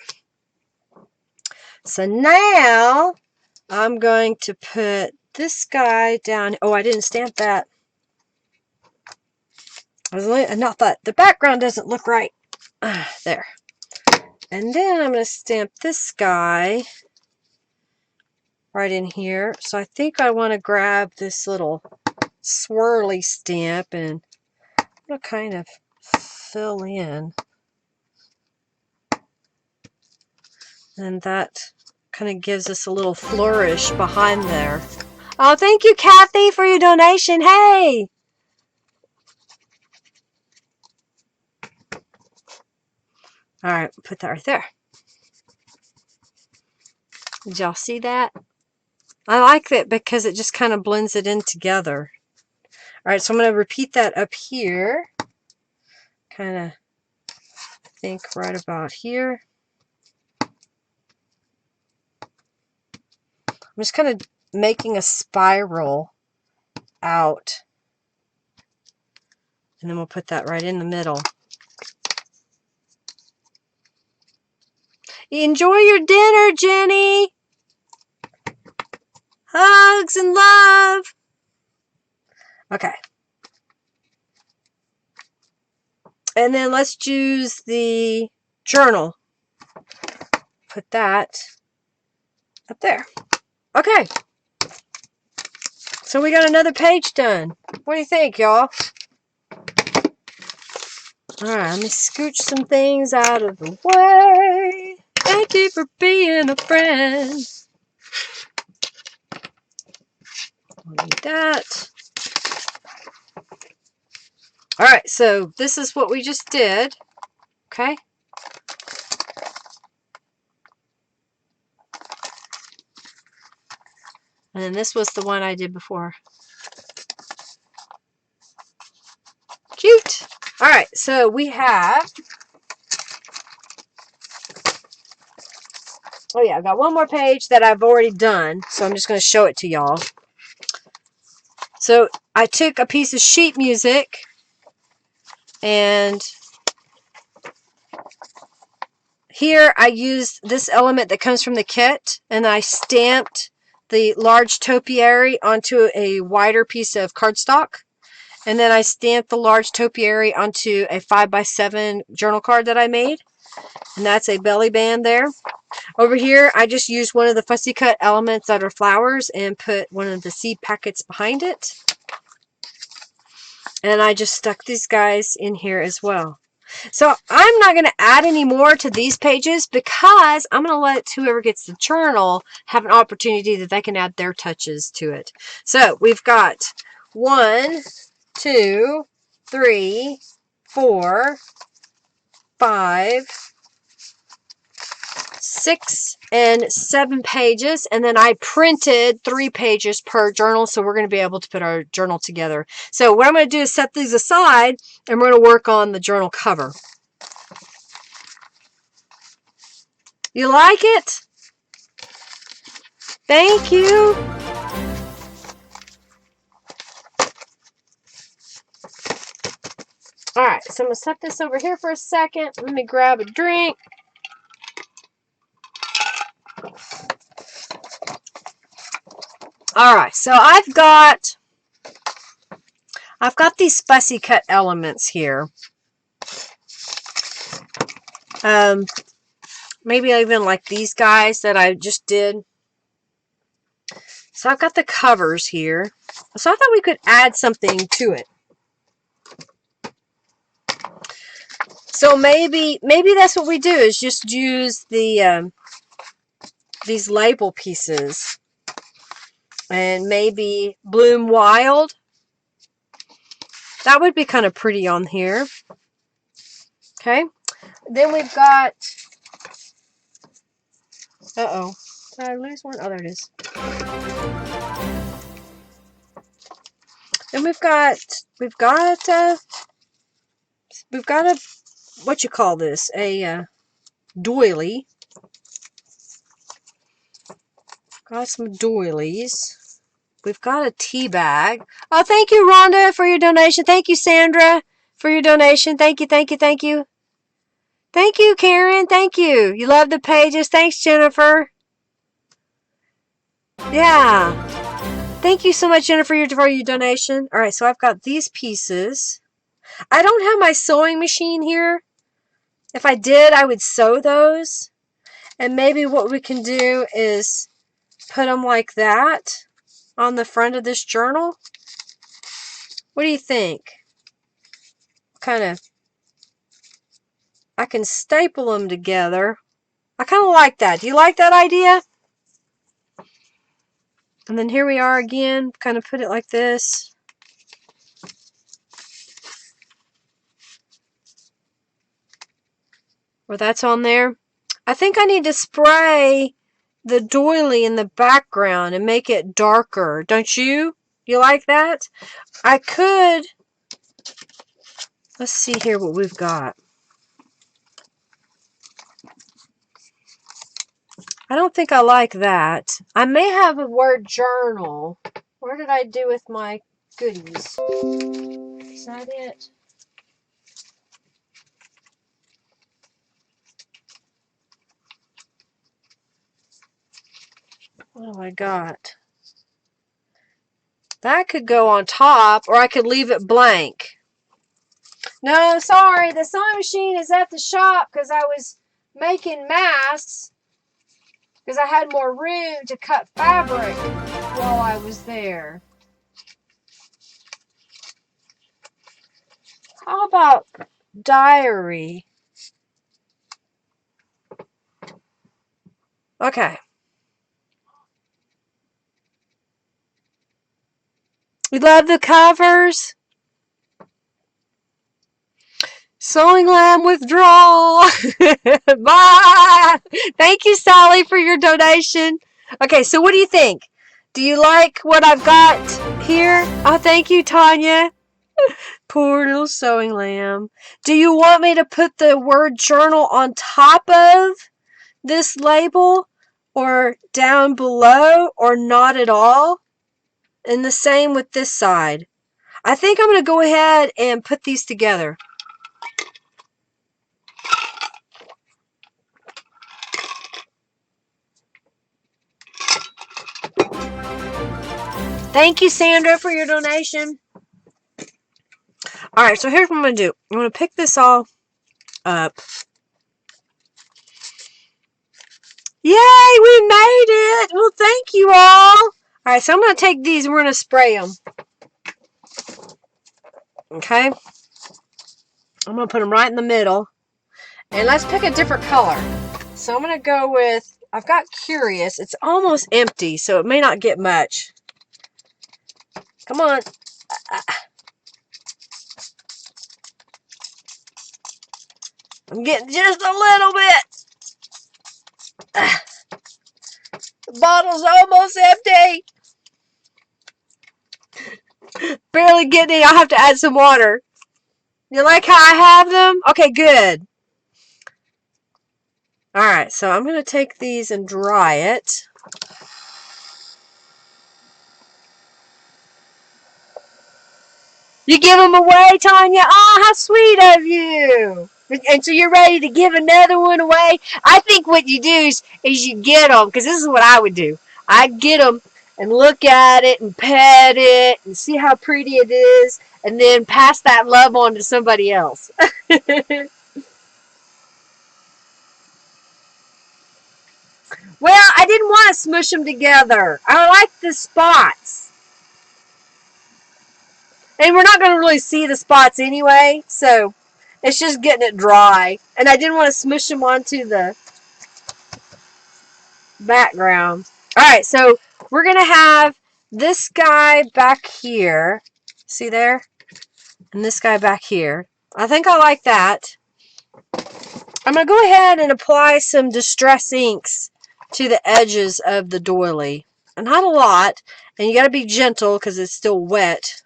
So now I'm going to put this guy down. Oh, I didn't stamp that. I not thought the background doesn't look right. There. And then I'm going to stamp this guy right in here. So I think I want to grab this little swirly stamp and I'm going to kind of fill in. And that kind of gives us a little flourish behind there. Oh, thank you, Kathy, for your donation. Hey! All right, put that right there. Did y'all see that? I like that because it just kind of blends it in together. All right, so I'm going to repeat that up here. Kind of think right about here. I'm just kind of making a spiral out. And then we'll put that right in the middle. Enjoy your dinner, Jenny! Hugs and love! Okay. And then let's use the journal. Put that up there. Okay. So we got another page done. What do you think, y'all? Alright, let me scooch some things out of the way. Thank you for being a friend. I'll need that. Alright, so this is what we just did. Okay. And then this was the one I did before. Cute. All right, so we have, oh yeah, I've got one more page that I've already done, so I'm just going to show it to y'all. So I took a piece of sheet music and here I used this element that comes from the kit and I stamped the large topiary onto a wider piece of cardstock. And then I stamped the large topiary onto a 5x7 journal card that I made. And that's a belly band there. Over here, I just used one of the fussy cut elements that are flowers and put one of the seed packets behind it. And I just stuck these guys in here as well. So I'm not going to add any more to these pages because I'm going to let whoever gets the journal have an opportunity that they can add their touches to it. So we've got 1, 2, 3, 4, 5, 6, and 7 pages, and then I printed 3 pages per journal, so we're going to be able to put our journal together. So what I'm going to do is set these aside, and we're going to work on the journal cover. You like it? Thank you. Alright, so I'm going to set this over here for a second. Let me grab a drink. Alright, so I've got these fussy cut elements here. Maybe I even like these guys that I just did. So I've got the covers here. So I thought we could add something to it. So maybe that's what we do, is just use the these label pieces. And maybe Bloom Wild. That would be kind of pretty on here. Okay. Then we've got... Uh-oh. Did I lose one? Oh, there it is. Then we've got a, what you call this? A doily. Got some doilies. We've got a tea bag. Oh, thank you, Rhonda, for your donation. Thank you, Sandra, for your donation. Thank you, thank you, thank you. Thank you, Karen. Thank you. You love the pages. Thanks, Jennifer. Yeah. Thank you so much, Jennifer, for your donation. All right, so I've got these pieces. I don't have my sewing machine here. If I did, I would sew those. And maybe what we can do is put them like that on the front of this journal. What do you think? Kind of, I can staple them together. I kind of like that. Do you like that idea? And then here we are again. Kind of put it like this. Or that's on there. I think I need to spray the doily in the background and make it darker. Don't you? You like that? I could. Let's see here what we've got. I don't think I like that. I may have a word journal. Where did I do with my goodies? Is that it? What have I got? That could go on top, or I could leave it blank. No, sorry, the sewing machine is at the shop because I was making masks because I had more room to cut fabric while I was there. How about diary? Okay. We love the covers. Sewing Lamb withdrawal. Bye. Thank you, Sally, for your donation. Okay, so what do you think? Do you like what I've got here? Oh, thank you, Tanya. Poor little Sewing Lamb. Do you want me to put the word journal on top of this label, or down below, or not at all? And the same with this side. I think I'm going to go ahead and put these together. Thank you, Sandra, for your donation. Alright, so here's what I'm going to do. I'm going to pick this all up. Yay, we made it! Well, thank you all. Alright, so I'm going to take these and we're going to spray them. Okay? I'm going to put them right in the middle. And let's pick a different color. So I'm going to go with, I've got Curious. It's almost empty, so it may not get much. Come on. I'm getting just a little bit. The bottle's almost empty. Barely getting, I'll have to add some water. You like how I have them? Okay, good. Alright, so I'm going to take these and dry it. You give them away, Tanya? Oh, how sweet of you. And so you're ready to give another one away? I think what you do is you get them, because this is what I would do. I'd get them and look at it and pet it and see how pretty it is, and then pass that love on to somebody else. Well, I didn't want to smush them together. I like the spots. And we're not going to really see the spots anyway, so it's just getting it dry. And I didn't want to smush them onto the background. Alright, so we're going to have this guy back here. See there? And this guy back here. I think I like that. I'm going to go ahead and apply some Distress inks to the edges of the doily. And not a lot. And you got to be gentle because it's still wet.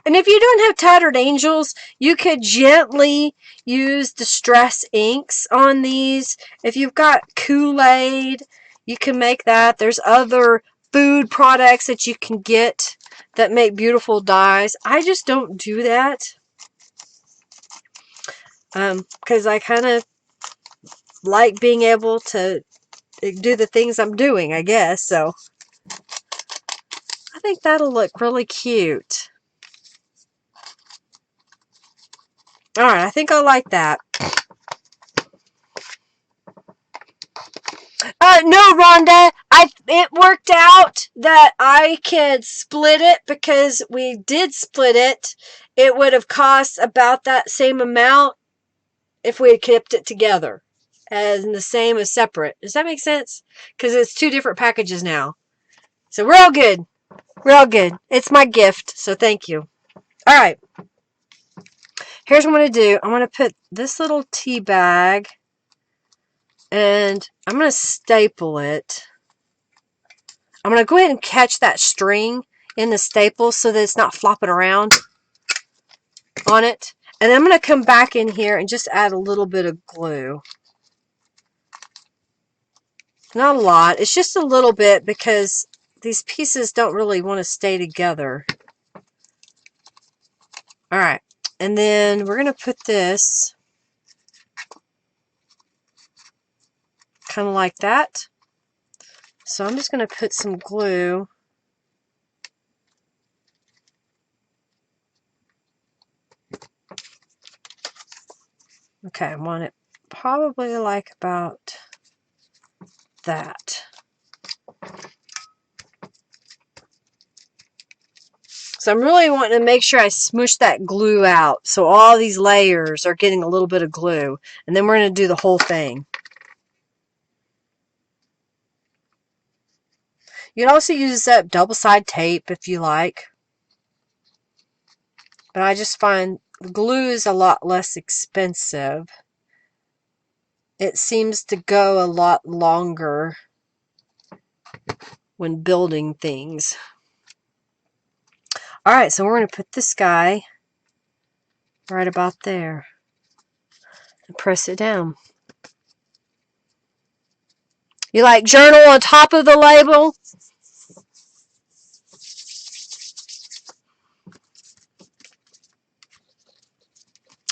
And if you don't have Tattered Angels, you could gently use Distress inks on these. If you've got Kool-Aid, you can make that. There's other food products that you can get that make beautiful dyes. I just don't do that. Because I kind of like being able to do the things I'm doing, I guess. So I think that'll look really cute. Alright, I think I like that. No, Rhonda. It worked out that I could split it because we did split it. It would have cost about that same amount if we had kept it together as in the same as separate. Does that make sense? Because it's two different packages now. So we're all good. We're all good. It's my gift, so thank you. Alright. Here's what I'm going to do. I'm going to put this little tea bag and I'm going to staple it. I'm going to go ahead and catch that string in the staple so that it's not flopping around on it. And then I'm going to come back in here and just add a little bit of glue. Not a lot. It's just a little bit because these pieces don't really want to stay together. Alright. And then we're going to put this kind of like that. So I'm just going to put some glue okay, I want it probably like about that. So I'm really wanting to make sure I smush that glue out so all these layers are getting a little bit of glue. And then we're going to do the whole thing. You can also use that double-sided tape if you like. But I just find glue is a lot less expensive. It seems to go a lot longer when building things. Alright, so we're going to put this guy right about there. And press it down. You like journal on top of the label?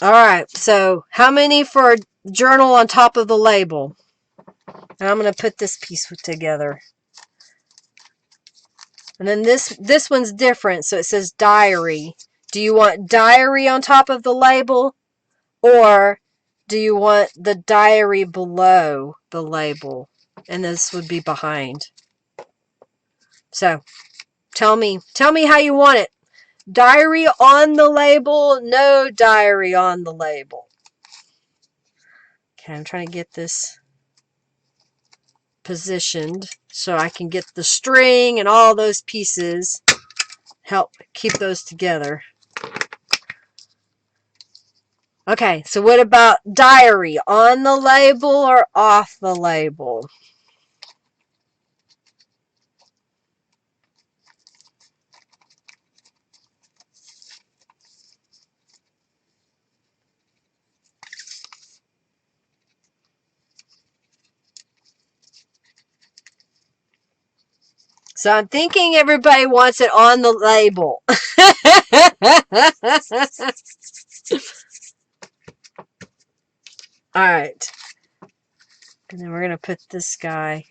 Alright, so how many for journal on top of the label? And I'm going to put this piece together. And then this one's different, so it says diary. Do you want diary on top of the label? Or do you want the diary below the label? And this would be behind. So, tell me how you want it. Diary on the label, no diary on the label. Okay, I'm trying to get this positioned so I can get the string and all those pieces, help keep those together. Okay, so what about diary? On the label or off the label? So I'm thinking everybody wants it on the label. All right. And then we're going to put this guy.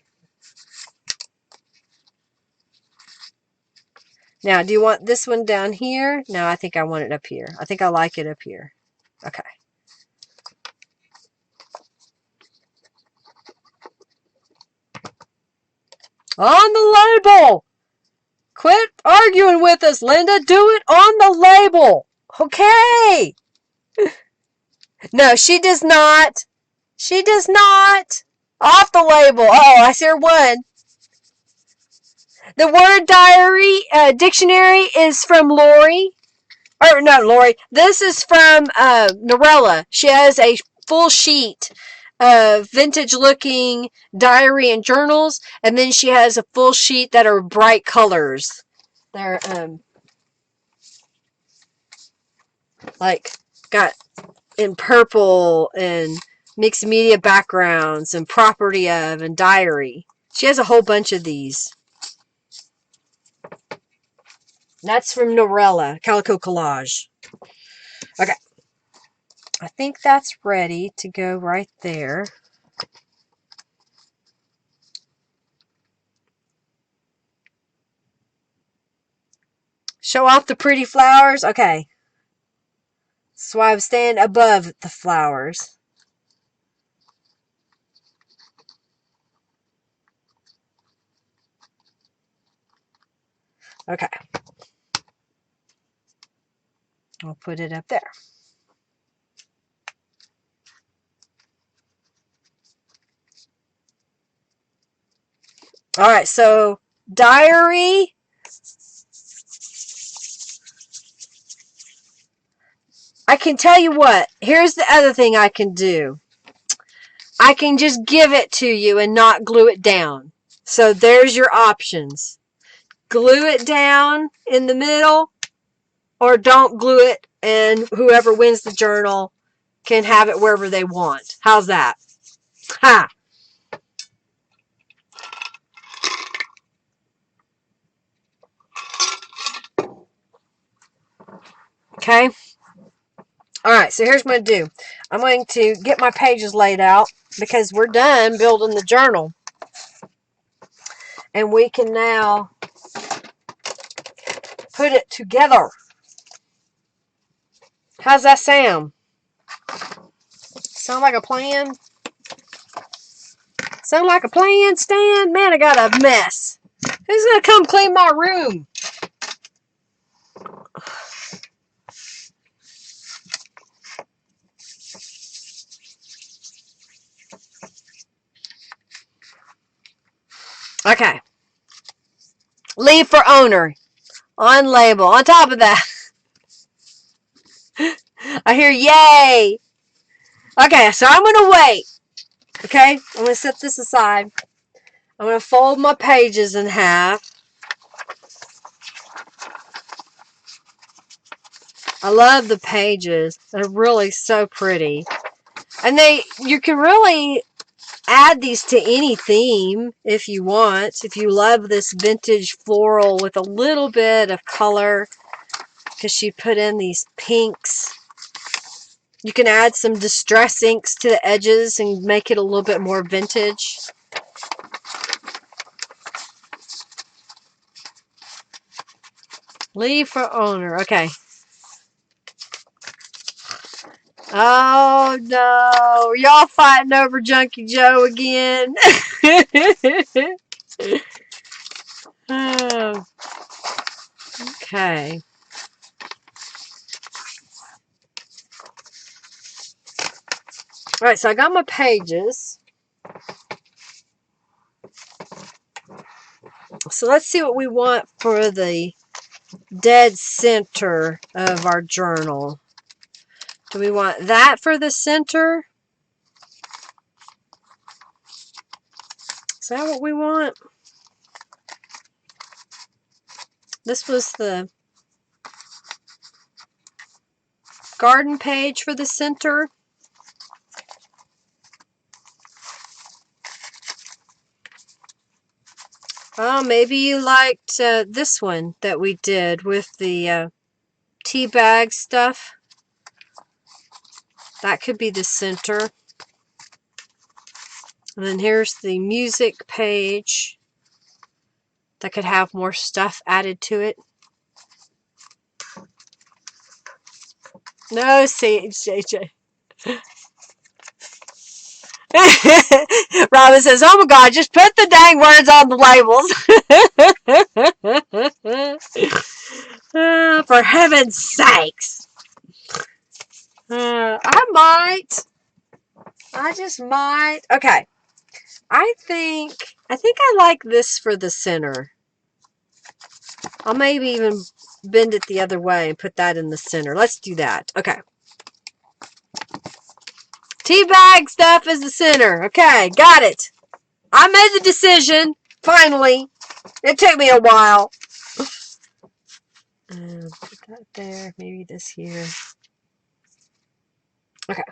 Now, do you want this one down here? No, I think I want it up here. I think I like it up here. Okay. On the label! Quit arguing with us, Linda. Do it on the label. Okay. No, she does not. She does not. Off the label. Oh, I see her one. The word diary dictionary is from Lori. Or no, Lori. This is from Norella. She has a full sheet of vintage looking diary and journals, and then she has a full sheet that are bright colors. They're like got in purple and mixed media backgrounds and property of and diary. She has a whole bunch of these. That's from Norella, Calico Collage. Okay. I think that's ready to go right there. Show off the pretty flowers. Okay. So I'm standing above the flowers. Okay. I'll put it up there. All right, so diary. I can tell you what. Here's the other thing I can do. I can just give it to you and not glue it down. So there's your options. Glue it down in the middle, or don't glue it, and whoever wins the journal can have it wherever they want. How's that? Ha! Okay? Alright, so here's what I'm going to do. I'm going to get my pages laid out because we're done building the journal. And we can now put it together. How's that sound? Sound like a plan? Sound like a plan, Stan? Man, I got a mess. Who's going to come clean my room? Okay. Leave for owner. On label. On top of that. I hear yay. Okay, so I'm going to wait. Okay? I'm going to set this aside. I'm going to fold my pages in half. I love the pages. They're really so pretty. And you can really add these to any theme if you want. If you love this vintage floral with a little bit of color, because she put in these pinks. You can add some distress inks to the edges and make it a little bit more vintage. Leave for owner. Okay. Oh no, y'all fighting over Junkie Joe again. Oh. Okay. Alright, so I got my pages. So let's see what we want for the dead center of our journal. Do we want that for the center? Is that what we want? This was the garden page for the center. Oh, maybe you liked this one that we did with the tea bag stuff. That could be the center. And then here's the music page that could have more stuff added to it. No, Sage, JJ. Robin says, oh my God, just put the dang words on the labels. For heaven's sakes. I just might. Okay. I think I like this for the center. I'll maybe even bend it the other way and put that in the center. Let's do that. Okay. Tea bag stuff is the center. Okay, got it. I made the decision. Finally. It took me a while. Put that there. Maybe this here. Okay.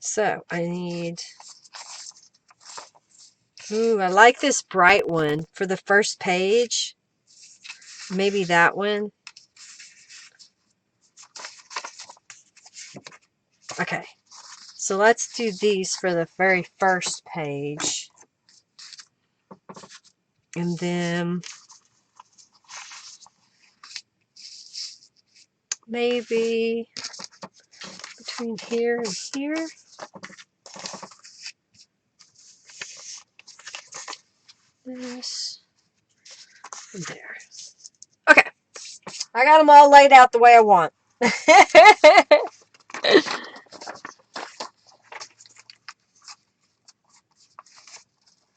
So, I need... Ooh, I like this bright one for the first page. Maybe that one. Okay. So let's do these for the very first page. And then maybe between here and here. This and there. Okay. I got them all laid out the way I want.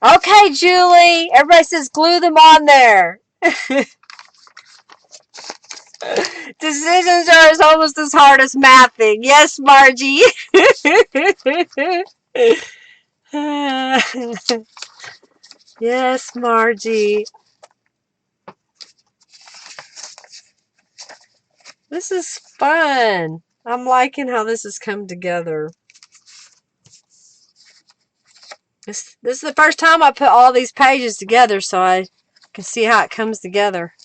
Okay, Julie. Everybody says glue them on there. Decisions are almost as hard as mathing. Yes, Margie. Yes, Margie. This is fun. I'm liking how this has come together. This is the first time I put all these pages together, so I can see how it comes together.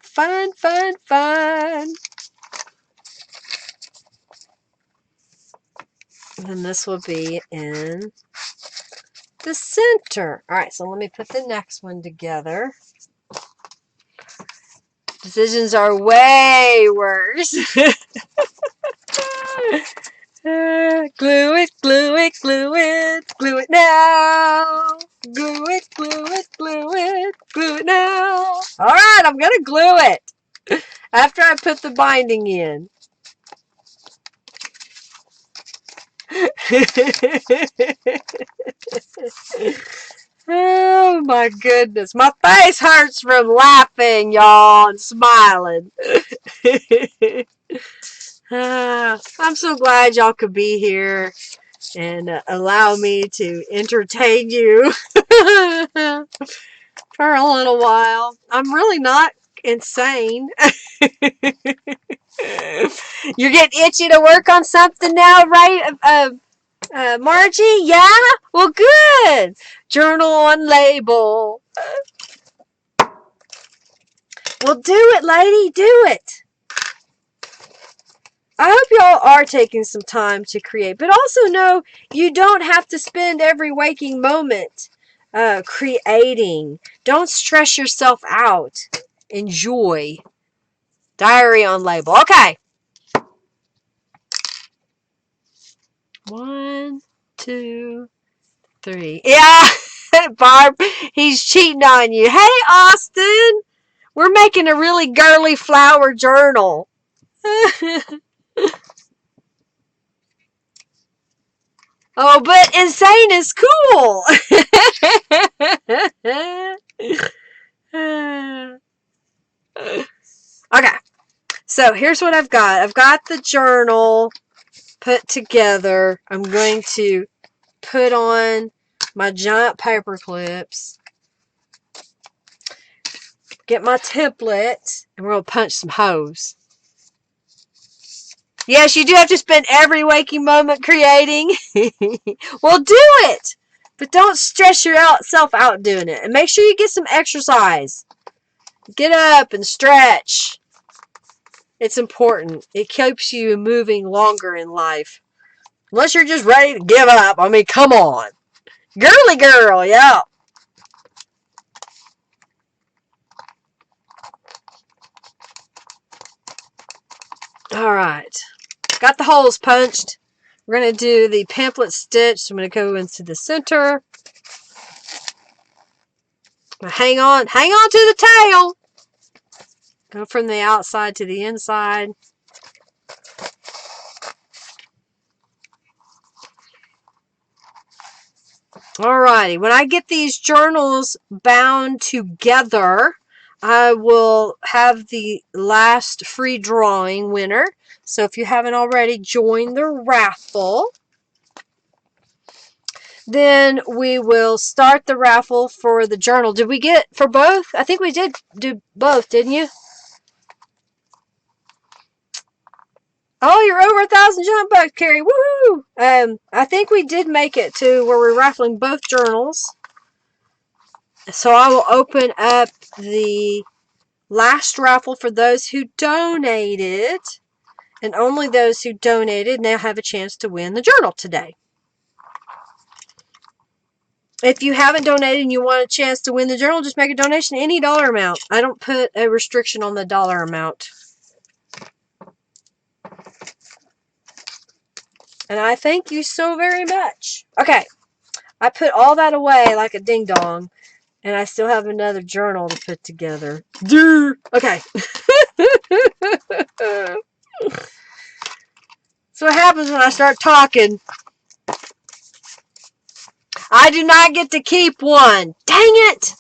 Fun, fun, fun. And then this will be in the center. Alright, so let me put the next one together. Decisions are way worse. Glue it, glue it, glue it, glue it now. Glue it, glue it, glue it, glue it now. Alright, I'm gonna glue it after I put the binding in. Oh my goodness. My face hurts from laughing, y'all, and smiling. I'm so glad y'all could be here and allow me to entertain you for a little while. I'm really not insane. You're getting itchy to work on something now, right, Margie? Yeah? Well, good. Journal on label. Well, do it, lady. Do it. I hope y'all are taking some time to create, but also know you don't have to spend every waking moment creating. Don't stress yourself out. Enjoy. Diary on label. Okay. 1, 2, 3. Yeah, Barb, he's cheating on you. Hey, Austin. We're making a really girly flower journal. Oh, but insane is cool. Okay, so here's what I've got. I've got the journal put together. I'm going to put on my giant paper clips, get my template, and we're going to punch some holes. Yes, you do have to spend every waking moment creating. Well, do it! But don't stress yourself out doing it. And make sure you get some exercise. Get up and stretch. It's important. It keeps you moving longer in life. Unless you're just ready to give up. I mean, come on. Girly girl, yeah. Alright. Got the holes punched. We're going to do the pamphlet stitch. So I'm going to go into the center. Hang on to the tail. Go from the outside to the inside. Alrighty, when I get these journals bound together, I will have the last free drawing winner. So if you haven't already, join the raffle. Then we will start the raffle for the journal. Did we get for both? I think we did do both, didn't you? Oh, you're over 1,000 jump bucks, Carrie. Woohoo! I think we did make it to where we're raffling both journals. So I will open up the last raffle for those who donated. And only those who donated now have a chance to win the journal today. If you haven't donated and you want a chance to win the journal, just make a donation, any dollar amount. I don't put a restriction on the dollar amount. And I thank you so very much. Okay. I put all that away like a ding-dong. And I still have another journal to put together. Okay. So what happens when I start talking? I do not get to keep one. Dang it!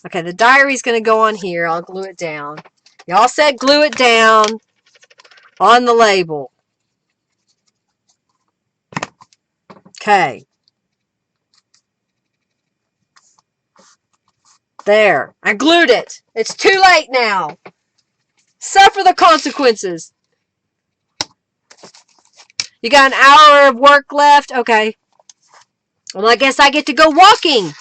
Okay, the diary's going to go on here. I'll glue it down. Y'all said glue it down on the label. Okay. There. I glued it. It's too late now. Suffer the consequences. You got an hour of work left? Okay. Well, I guess I get to go walking.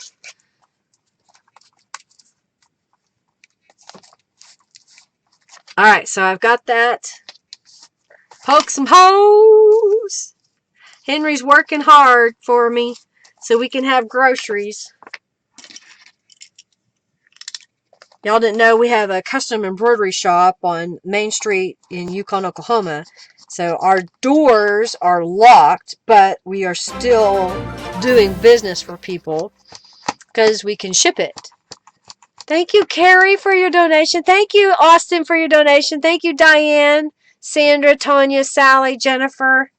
Alright, so I've got that. Poke some holes. Henry's working hard for me so we can have groceries. Y'all didn't know we have a custom embroidery shop on Main Street in Yukon, Oklahoma. So our doors are locked, but we are still doing business for people because we can ship it. Thank you, Carrie, for your donation. Thank you, Austin, for your donation. Thank you, Diane, Sandra, Tanya, Sally, Jennifer,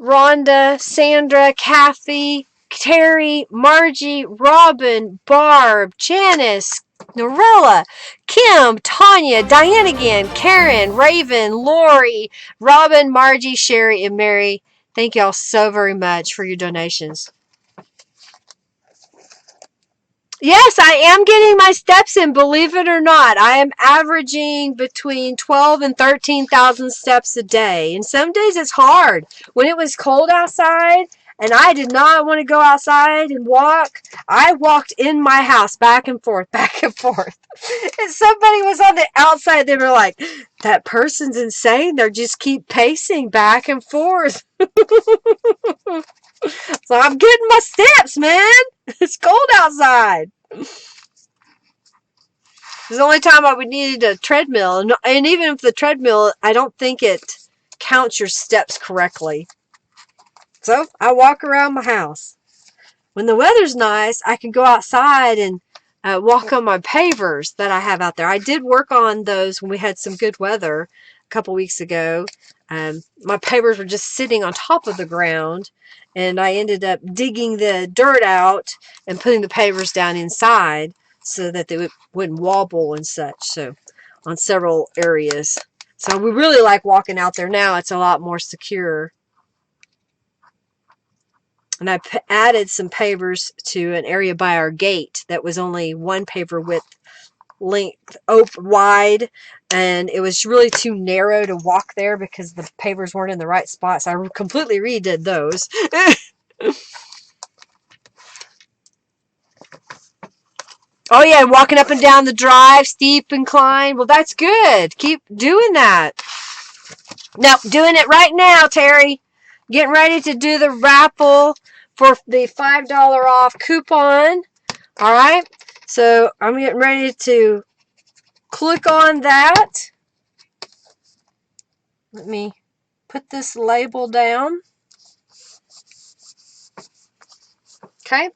Rhonda, Sandra, Kathy, Terry, Margie, Robin, Barb, Janice, Norella, Kim, Tanya, Diane again, Karen, Raven, Lori, Robin, Margie, Sherry, and Mary. Thank y'all so very much for your donations. Yes, I am getting my steps in, believe it or not. I am averaging between 12 and 13,000 steps a day. And some days it's hard. When it was cold outside and I did not want to go outside and walk, I walked in my house back and forth, back and forth. And somebody was on the outside. They were like, that person's insane. They just keep pacing back and forth. So I'm getting my steps, man. It's cold outside. It's the only time I would need a treadmill. And even if the treadmill, I don't think it counts your steps correctly. So I walk around my house. When the weather's nice, I can go outside and walk on my pavers that I have out there. I did work on those when we had some good weather a couple weeks ago. My pavers were just sitting on top of the ground, and I ended up digging the dirt out and putting the pavers down inside so that they wouldn't wobble and such. So on several areas. So we really like walking out there now. It's a lot more secure. And I added some pavers to an area by our gate that was only one paver width length wide, and it was really too narrow to walk there because the pavers weren't in the right spot, so I completely redid those. Oh yeah, walking up and down the drive, steep incline. Well, that's good. Keep doing that. Nope, doing it right now, Terry. Getting ready to do the raffle for the $5 off coupon. All right, so I'm getting ready to click on that. Let me put this label down. Okay,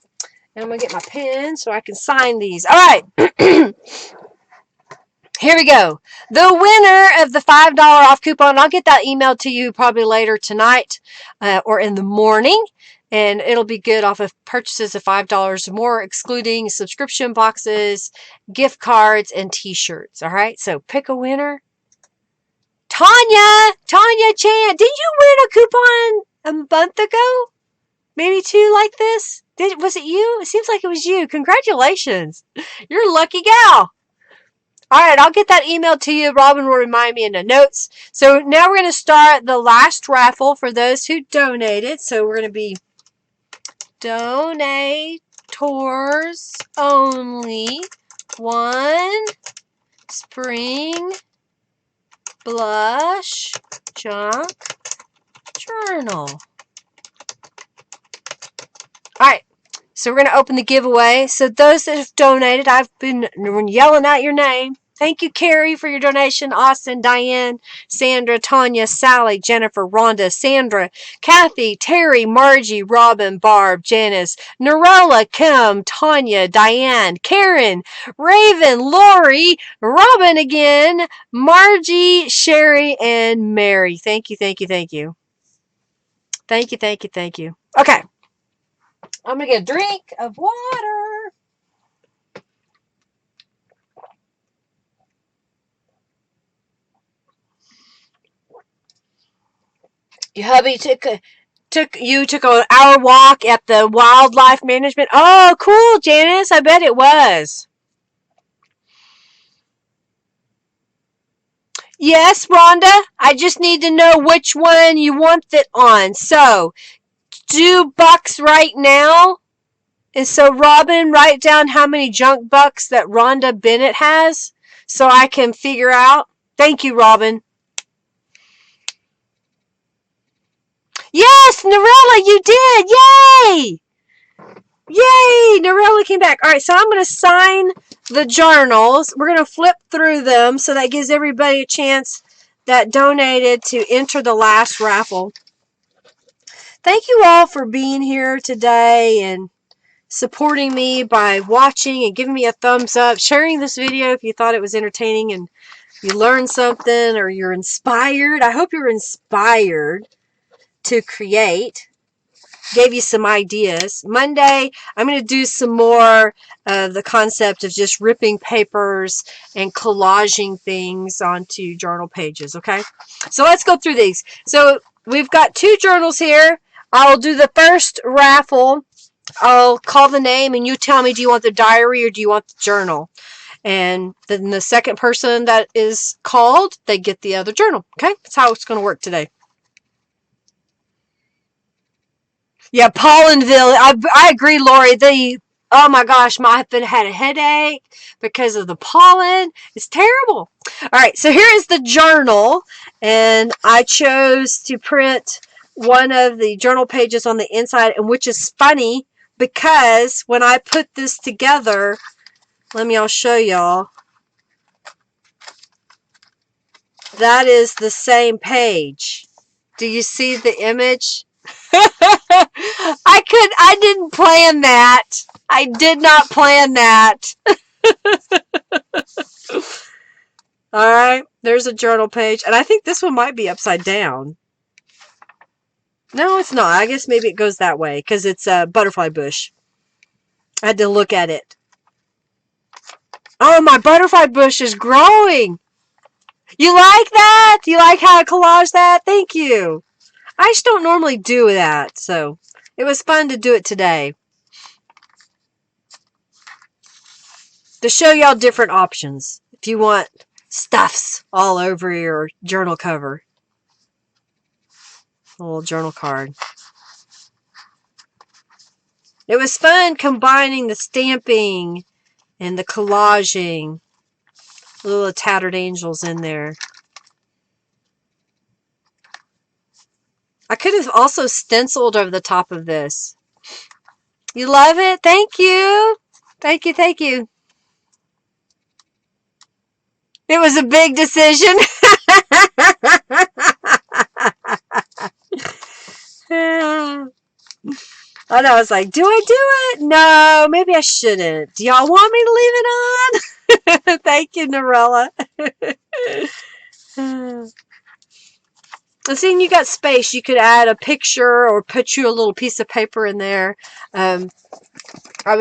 and I'm going to get my pen so I can sign these. All right, here we go. The winner of the $5 off coupon, I'll get that emailed to you probably later tonight or in the morning. And it'll be good off of purchases of $5 or more, excluding subscription boxes, gift cards, and t-shirts. All right, so pick a winner. Tanya Chan, did you win a coupon a month ago? Maybe two like this? Was it you? It seems like it was you. Congratulations. You're a lucky gal. All right, I'll get that email to you. Robin will remind me in the notes. So now we're going to start the last raffle for those who donated. So we're going to be donators only. One spring blush junk journal. All right, so we're going to open the giveaway. So those that have donated, I've been yelling out your name. Thank you, Carrie, for your donation. Austin, Diane, Sandra, Tanya, Sally, Jennifer, Rhonda, Sandra, Kathy, Terry, Margie, Robin, Barb, Janice, Norella, Kim, Tanya, Diane, Karen, Raven, Lori, Robin again, Margie, Sherry, and Mary. Thank you, thank you, thank you. Thank you, thank you, thank you. Okay. I'm going to get a drink of water. Your hubby took an hour walk at the wildlife management. Oh, cool, Janice. I bet it was. Yes, Rhonda. I just need to know which one you want it on. So, do bucks right now. And so, Robin, write down how many junk bucks that Rhonda Bennett has so I can figure out. Thank you, Robin. Yes, Norella, you did. Yay! Yay! Norella came back. All right, so I'm going to sign the journals. We're going to flip through them so that gives everybody a chance that donated to enter the last raffle. Thank you all for being here today and supporting me by watching and giving me a thumbs up, sharing this video if you thought it was entertaining and you learned something or you're inspired. I hope you're inspired to create. Gave you some ideas. Monday, I'm going to do some more of the concept of just ripping papers and collaging things onto journal pages, okay? So let's go through these. So we've got two journals here. I'll do the first raffle. I'll call the name and you tell me, do you want the diary or do you want the journal? And then the second person that is called, they get the other journal, okay? That's how it's going to work today. Yeah, Pollenville. I agree, Lori. Oh my gosh, I've had a headache because of the pollen. It's terrible. All right, so here is the journal, and I chose to print one of the journal pages on the inside, and which is funny because when I put this together, I'll show y'all. That is the same page. Do you see the image? I didn't plan that. I did not plan that. All right, there's a journal page. And I think this one might be upside down. No, it's not. I guess maybe it goes that way because it's a butterfly bush. I had to look at it. Oh, my butterfly bush is growing. You like that? You like how I collage that? Thank you. I just don't normally do that, so it was fun to do it today. To show y'all different options if you want stuffs all over your journal cover. A little journal card. It was fun combining the stamping and the collaging. Little Tattered Angels in there. I could have also stenciled over the top of this. You love it? Thank you. Thank you, thank you. It was a big decision. And I was like, do I do it? No, maybe I shouldn't. Do y'all want me to leave it on? Thank you, Norella. Seeing you got space, you could add a picture or put you a little piece of paper in there. I've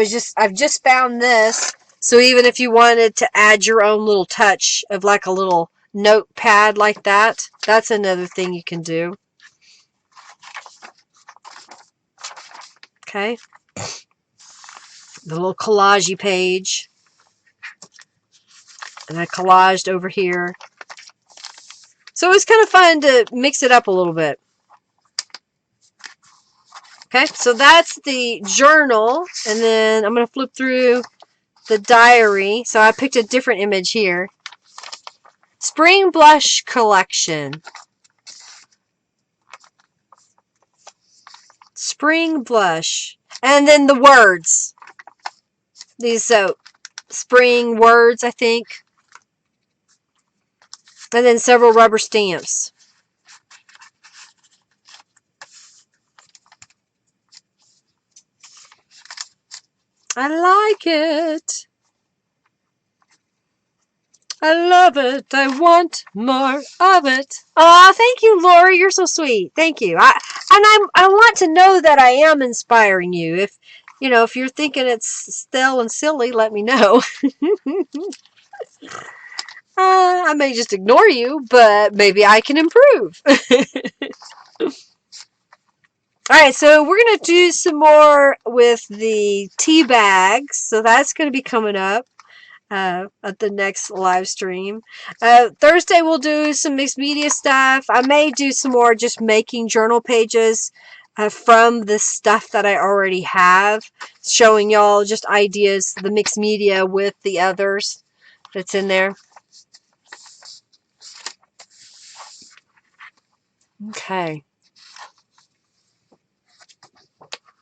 just found this. So even if you wanted to add your own little touch of like a little notepad like that, that's another thing you can do. Okay. The little collage page. And I collaged over here. So it was kind of fun to mix it up a little bit. Okay, so that's the journal. And then I'm going to flip through the diary. So I picked a different image here. Spring Blush Collection. Spring Blush. And then the words. These spring words, I think. And then several rubber stamps. I like it. I love it. I want more of it. Oh, thank you, Lori. You're so sweet. Thank you. I want to know that I am inspiring you. If you're thinking it's stale and silly, let me know. I may just ignore you, but maybe I can improve. Alright, so we're going to do some more with the tea bags. So that's going to be coming up at the next live stream. Thursday we'll do some mixed media stuff. I may do some more just making journal pages from the stuff that I already have. Showing y'all just ideas, the mixed media with the others that's in there. Okay.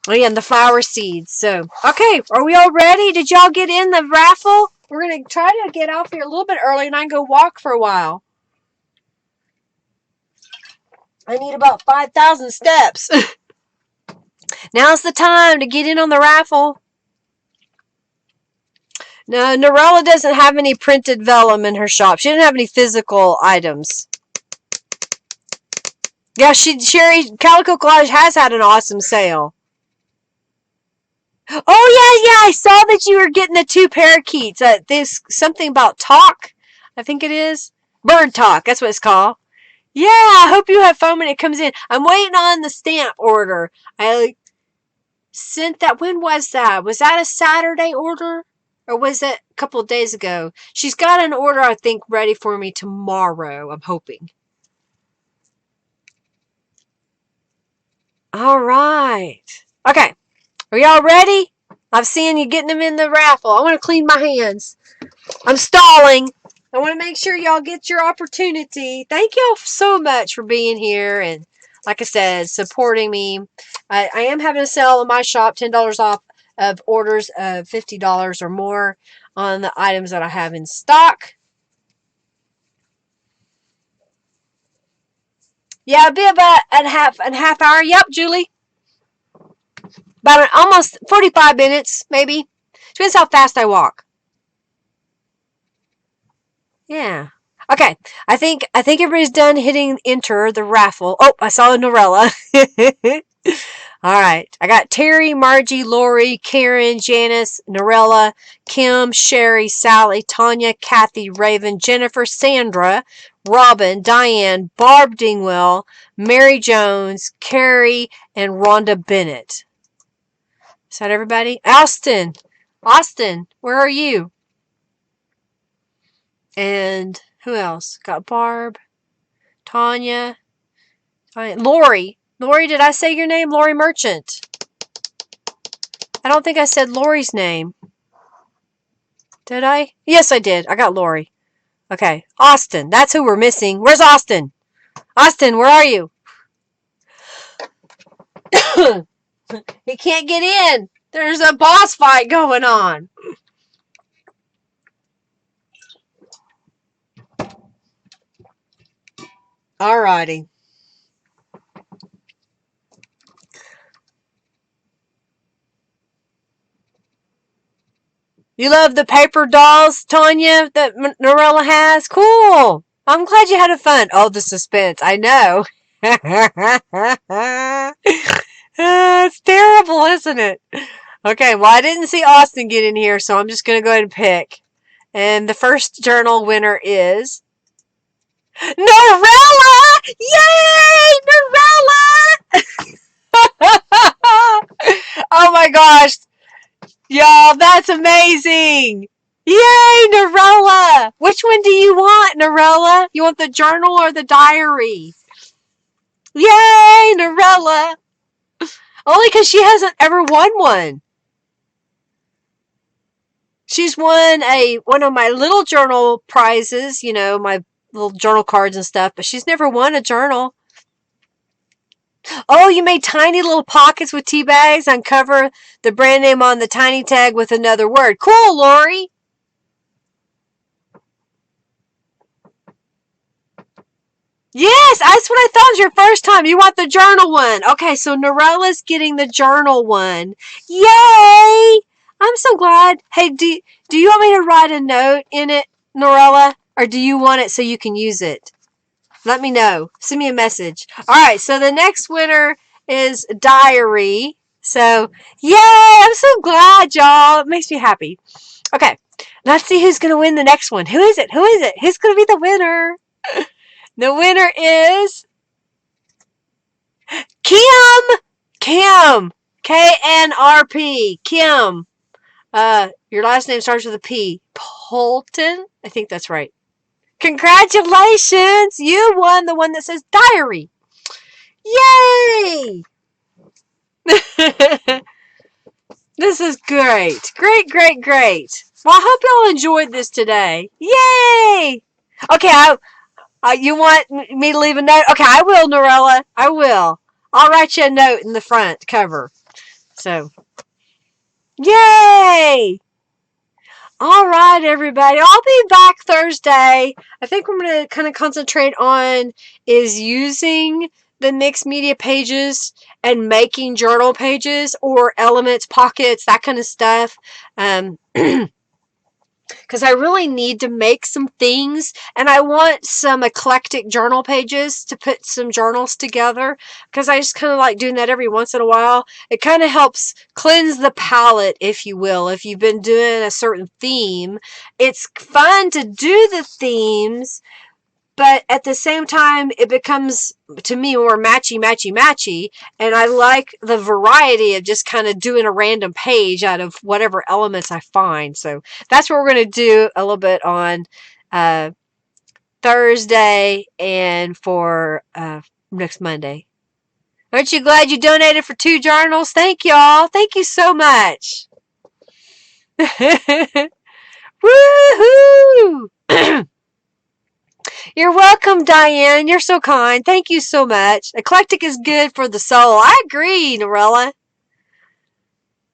Oh yeah, and the flower seeds. So, okay, are we all ready? Did y'all get in the raffle? We're going to try to get off here a little bit early and I can go walk for a while. I need about 5,000 steps. Now's the time to get in on the raffle. No, Norella doesn't have any printed vellum in her shop. She doesn't have any physical items. Yeah, Sherry, Calico Collage has had an awesome sale. Oh, yeah, I saw that you were getting the 2 parakeets. There's something about talk, I think it is. Bird talk, that's what it's called. Yeah, I hope you have fun when it comes in. I'm waiting on the stamp order. I sent that. When was that? Was that a Saturday order? Or was it a couple of days ago? She's got an order, I think, ready for me tomorrow, I'm hoping. All right. Okay. Are y'all ready? I'm seeing you getting them in the raffle. I want to clean my hands. I'm stalling. I want to make sure y'all get your opportunity. Thank y'all so much for being here and, like I said, supporting me. I am having a sale in my shop, $10 off of orders of $50 or more on the items that I have in stock. Yeah, it'll be about a half hour. Yep, Julie. About almost 45 minutes, maybe. Depends how fast I walk. Yeah. Okay. I think everybody's done hitting enter the raffle. Oh, I saw a Norella. All right. I got Terry, Margie, Lori, Karen, Janice, Norella, Kim, Sherry, Sally, Tanya, Kathy, Raven, Jennifer, Sandra, Robin, Diane, Barb Dingwell, Mary Jones, Carrie, and Rhonda Bennett. Is that everybody? Austin, where are you? And who else? Got Barb, Tanya, Lori. Lori, did I say your name? Lori Merchant. I don't think I said Lori's name. Did I? Yes, I did. I got Lori. Okay. Austin. That's who we're missing. Where's Austin? Austin, where are you? He can't get in. There's a boss fight going on. Alrighty. You love the paper dolls, Tanya, that Norella has? Cool. I'm glad you had fun. Oh, the suspense. I know. It's terrible, isn't it? Okay, well, I didn't see Austin get in here, so I'm just going to go ahead and pick. And the first journal winner is Norella! Yay! Norella! Oh my gosh. Y'all, that's amazing. Yay, Norella! Which one do you want, Norella? You want the journal or the diary? Yay, Norella! Only because she hasn't ever won one. She's won one of my little journal prizes, my little journal cards and stuff, but she's never won a journal. Oh, you made tiny little pockets with tea bags. Uncover the brand name on the tiny tag with another word. Cool, Lori. Yes, that's what I thought was your first time. You want the journal one. Okay, so Norella's getting the journal one. Yay! I'm so glad. Hey, do you want me to write a note in it, Norella? Or do you want it so you can use it? Let me know. Send me a message. All right, so the next winner is Diary. So, yay! I'm so glad, y'all. It makes me happy. Okay, let's see who's going to win the next one. Who is it? Who is it? Who's going to be the winner? The winner is Kim. Kim. KNRP. Kim. Your last name starts with a P. Polton? I think that's right. Congratulations! You won the one that says diary. Yay! This is great. Great, great, great. Well, I hope y'all enjoyed this today. Yay! Okay, you want me to leave a note? Okay, I will, Norella. I will. I'll write you a note in the front cover. So, yay! All right, everybody. I'll be back Thursday. I think what I'm going to kind of concentrate on is using the mixed media pages and making journal pages or elements, pockets, that kind of stuff. Because I really need to make some things, and I want some eclectic journal pages to put some journals together, because I just kind of like doing that every once in a while. It kind of helps cleanse the palette, if you will. If you've been doing a certain theme, it's fun to do the themes, but at the same time, it becomes, to me, more matchy, and I like the variety of just kind of doing a random page out of whatever elements I find. So that's what we're going to do a little bit on Thursday and for next Monday. Aren't you glad you donated for 2 journals? Thank y'all. Thank you so much. Woohoo! You're welcome, Diane. You're so kind. Thank you so much. Eclectic is good for the soul. I agree, Norella.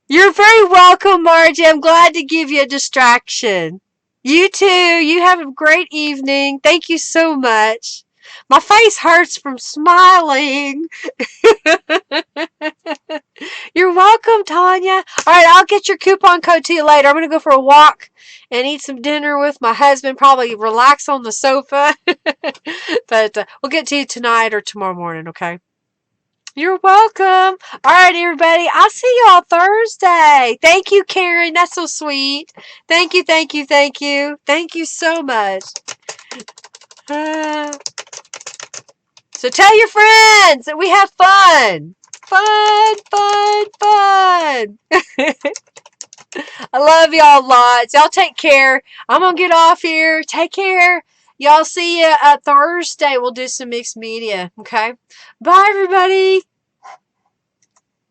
You're very welcome, Margie. I'm glad to give you a distraction. You too. You have a great evening. Thank you so much. My face hurts from smiling. You're welcome, Tanya. All right, I'll get your coupon code to you later. I'm going to go for a walk and eat some dinner with my husband, probably relax on the sofa. But we'll get to you tonight or tomorrow morning, okay? You're welcome. All right, everybody. I'll see y'all Thursday. Thank you, Karen. That's so sweet. Thank you, thank you, thank you. Thank you so much. Uh, so tell your friends that we have fun. Fun, fun, fun. I love y'all lots. Y'all take care. I'm going to get off here. Take care. Y'all see you Thursday. We'll do some mixed media. Okay. Bye, everybody.